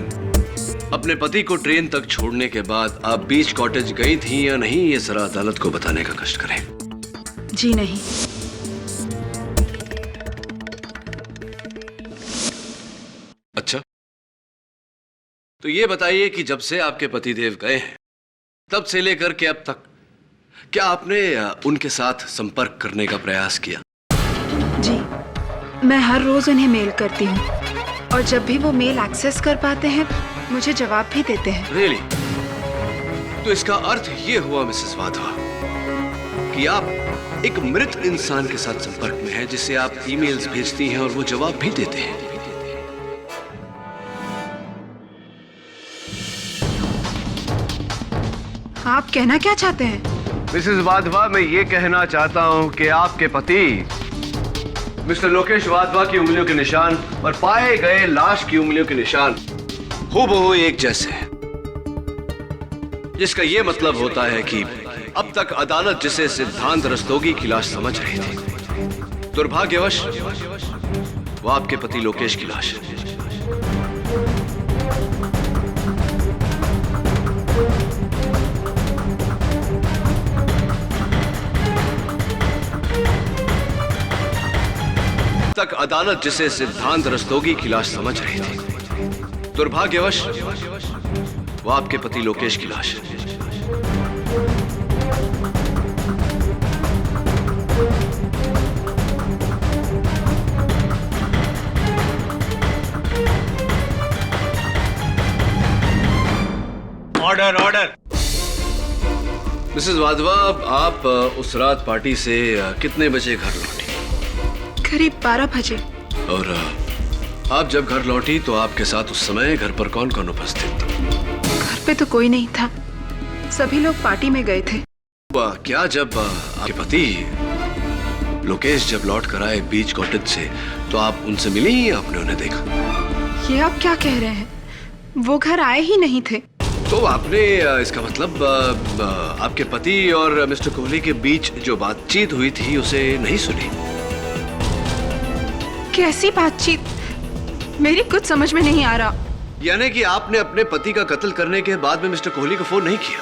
अपने पति को ट्रेन तक छोड़ने के बाद आप बीच कॉटेज गई थी या नहीं, ये जरा अदालत को बताने का कष्ट करें। जी नहीं। अच्छा, तो ये बताइए कि जब से आपके पतिदेव गए हैं, तब से लेकर के अब तक क्या आपने उनके साथ संपर्क करने का प्रयास किया? जी, मैं हर रोज उन्हें मेल करती हूँ, और जब भी वो मेल एक्सेस कर पाते हैं मुझे जवाब भी देते हैं। रियली? तो इसका अर्थ ये हुआ मिसेस वाधवा कि आप एक मृत इंसान के साथ संपर्क में हैं, जिसे आप ईमेल्स भेजती हैं और वो जवाब भी देते हैं। आप कहना क्या चाहते हैं? मिसेस वाधवा, मैं ये कहना चाहता हूं कि आपके पति मिस्टर लोकेश वाधवा की उंगलियों के निशान और पाए गए लाश की उंगलियों के निशान हूबहू एक जैसे हैं, जिसका यह मतलब होता है कि अब तक अदालत जिसे सिद्धांत रस्तोगी की लाश समझ रही थी, दुर्भाग्यवश वो आपके पति लोकेश की लाश है। तक अदालत जिसे सिद्धांत रस्तोगी की लाश समझ रही थी, दुर्भाग्यवश वो आपके पति लोकेश की लाश है। Order order. मिसेस वाधवा, आप उस रात पार्टी से कितने बजे घर लौटी? करीब 12 बजे। और आप जब घर लौटी तो आपके साथ उस समय घर पर कौन कौन उपस्थित था? घर पे तो कोई नहीं था, सभी लोग पार्टी में गए थे। क्या जब आपके पति लोकेश जब लौट कर आए बीच कॉटेज से, तो आप उनसे मिली या आपने उन्हें देखा? ये आप क्या कह रहे हैं? वो घर आए ही नहीं थे। तो आपने इसका मतलब आपके पति और मिस्टर कोहली के बीच जो बातचीत हुई थी उसे नहीं सुनी? कैसी बातचीत? मेरी कुछ समझ में नहीं आ रहा। यानी कि आपने अपने पति का कत्ल करने के बाद में मिस्टर कोहली को फोन नहीं किया?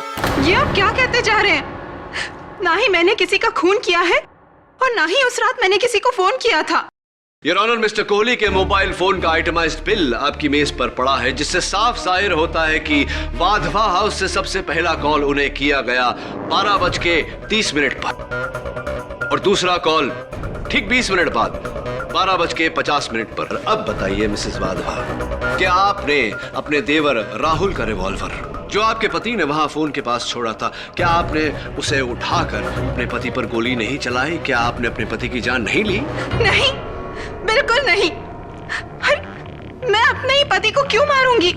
ये आप क्या कहते जा रहे हैं? ना ही मैंने किसी का खून किया है और ना ही उस रात मैंने किसी को फोन किया था। योर ऑनर, मिस्टर कोहली के मोबाइल फोन का आइटमाइज्ड बिल आपकी मेज पर पड़ा है, जिससे साफ जाहिर होता है कि वाधवा हाउस से सबसे पहला कॉल उन्हें किया गया 12:30 पर और दूसरा कॉल ठीक 20 मिनट बाद 12:50 पर। अब बताइए मिसेस वाधवा, क्या आपने अपने देवर राहुल का रिवॉल्वर जो आपके पति ने वहां फोन के पास छोड़ा था, क्या आपने उसे उठाकर अपने पति पर गोली नहीं चलाई? क्या आपने अपने पति की जान नहीं ली? नहीं, बिल्कुल नहीं। मैं अपने ही पति को क्यों मारूंगी?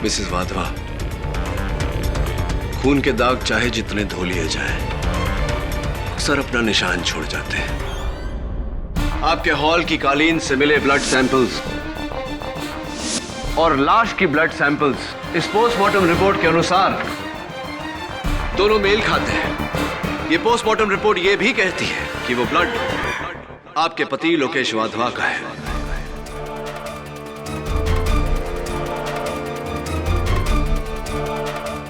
मिसेस वाधवा, खून के दाग चाहे जितने धो लिए जाए, अक्सर अपना निशान छोड़ जाते हैं। आपके हॉल की कालीन से मिले ब्लड सैंपल्स और लाश की ब्लड सैंपल्स इस पोस्टमार्टम रिपोर्ट के अनुसार दोनों मेल खाते हैं। ये पोस्टमार्टम रिपोर्ट ये भी कहती है कि वो ब्लड आपके पति लोकेश वाधवा का है।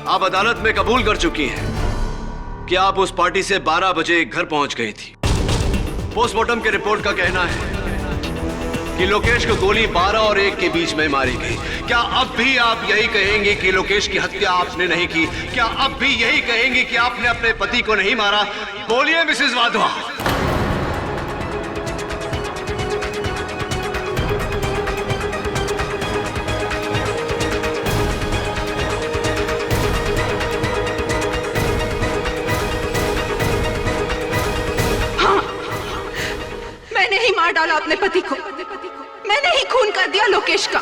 आप अदालत में कबूल कर चुकी हैं कि आप उस पार्टी से 12 बजे घर पहुंच गई थी। पोस्टमार्टम के रिपोर्ट का कहना है कि लोकेश को गोली 12 और 1 के बीच में मारी गई। क्या अब भी आप यही कहेंगे कि लोकेश की हत्या आपने नहीं की? क्या अब भी यही कहेंगे कि आपने अपने पति को नहीं मारा? बोलिए मिसेस वाधवा। मैंने ही मार डाला अपने पति को। मैंने ही खून कर दिया लोकेश का।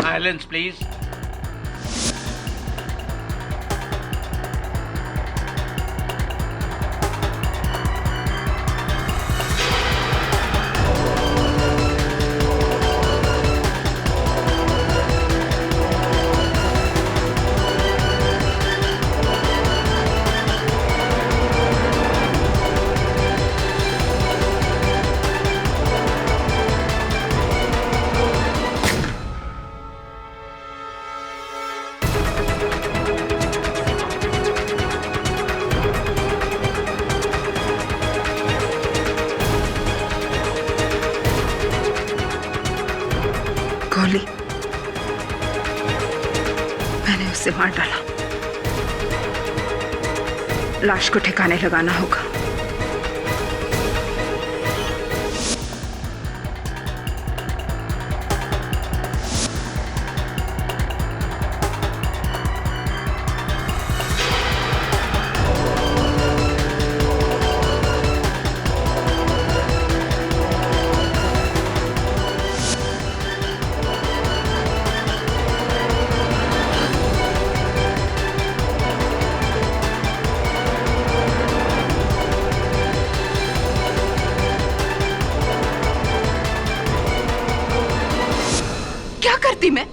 Silence please. गोली मैंने उसे मार डाला। लाश को ठिकाने लगाना होगा। क्या करती मैं?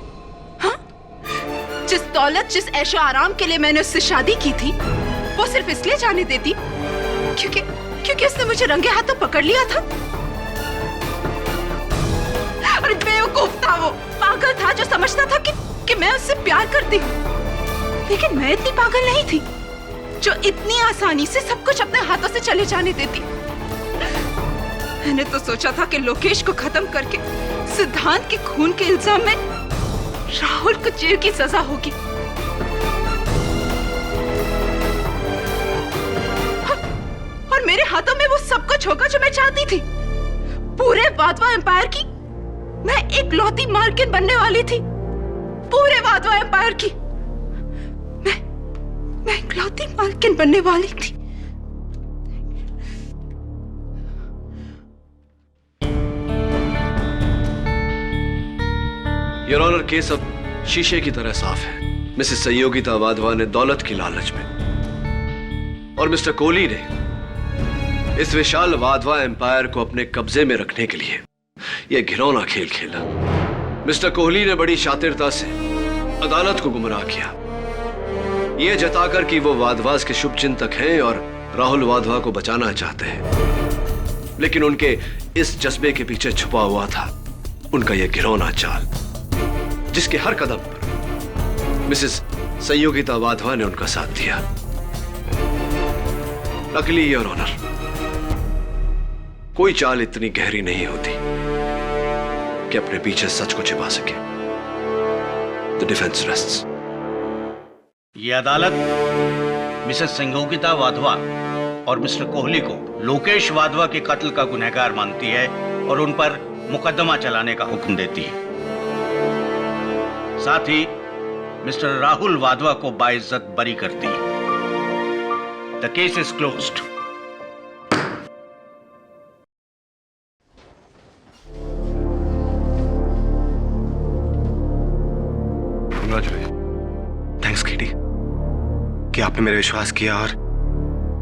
हाँ? जिस दौलत, जिस ऐशो आराम के लिए मैंने उससे शादी की थी, वो सिर्फ इसलिए जाने देती क्योंकि उसने मुझे रंगे हाथों पकड़ लिया था। अरे बेवकूफ था वो, पागल था जो समझता था कि मैं उससे प्यार करती हूँ। लेकिन मैं इतनी पागल नहीं थी जो इतनी आसानी से सब कुछ अपने हाथों से चले जाने देती। मैंने तो सोचा था कि लोकेश को खत्म करके सिद्धांत के खून के इल्जाम में राहुल को जेल की सजा होगी। और मेरे हाथों में वो सब कुछ होगा जो मैं चाहती थी। पूरे वाधवा एम्पायर की मैं एक लौती मालकिन बनने वाली थी। पूरे वाधवा एम्पायर की मैं एक लौती मालकिन बनने वाली थी। योर ऑनर, केस अब शीशे की तरह साफ है। मिसेस संयोगिता वाधवा ने दौलत की लालच में और मिस्टर कोहली ने इस विशाल वाधवा एम्पायर को अपने कब्जे में रखने के लिए यह घिनौना खेल खेला। मिस्टर कोहली ने बड़ी शातिरता से अदालत को गुमराह किया, यह जताकर कि वो वाधवास के शुभ चिंतक हैं और राहुल वाधवा को बचाना चाहते हैं। लेकिन उनके इस जज्बे के पीछे छुपा हुआ था उनका यह घिनौना चाल, जिसके हर कदम पर मिसेस संयोगिता वाधवा ने उनका साथ दिया। लकीली योर ऑनर, कोई चाल इतनी गहरी नहीं होती कि अपने पीछे सच को छिपा सके। The defence rests. ये अदालत मिसेस संयोगिता वाधवा और मिस्टर कोहली को लोकेश वाधवा के कत्ल का गुनहगार मानती है और उन पर मुकदमा चलाने का हुक्म देती है। साथ ही मिस्टर राहुल वाधवा को बाइज्जत बरी करती है। The case is closed. Thanks KD कि आपने मेरे विश्वास किया और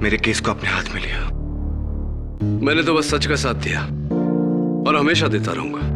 मेरे केस को अपने हाथ में लिया। मैंने तो बस सच का साथ दिया और हमेशा देता रहूंगा।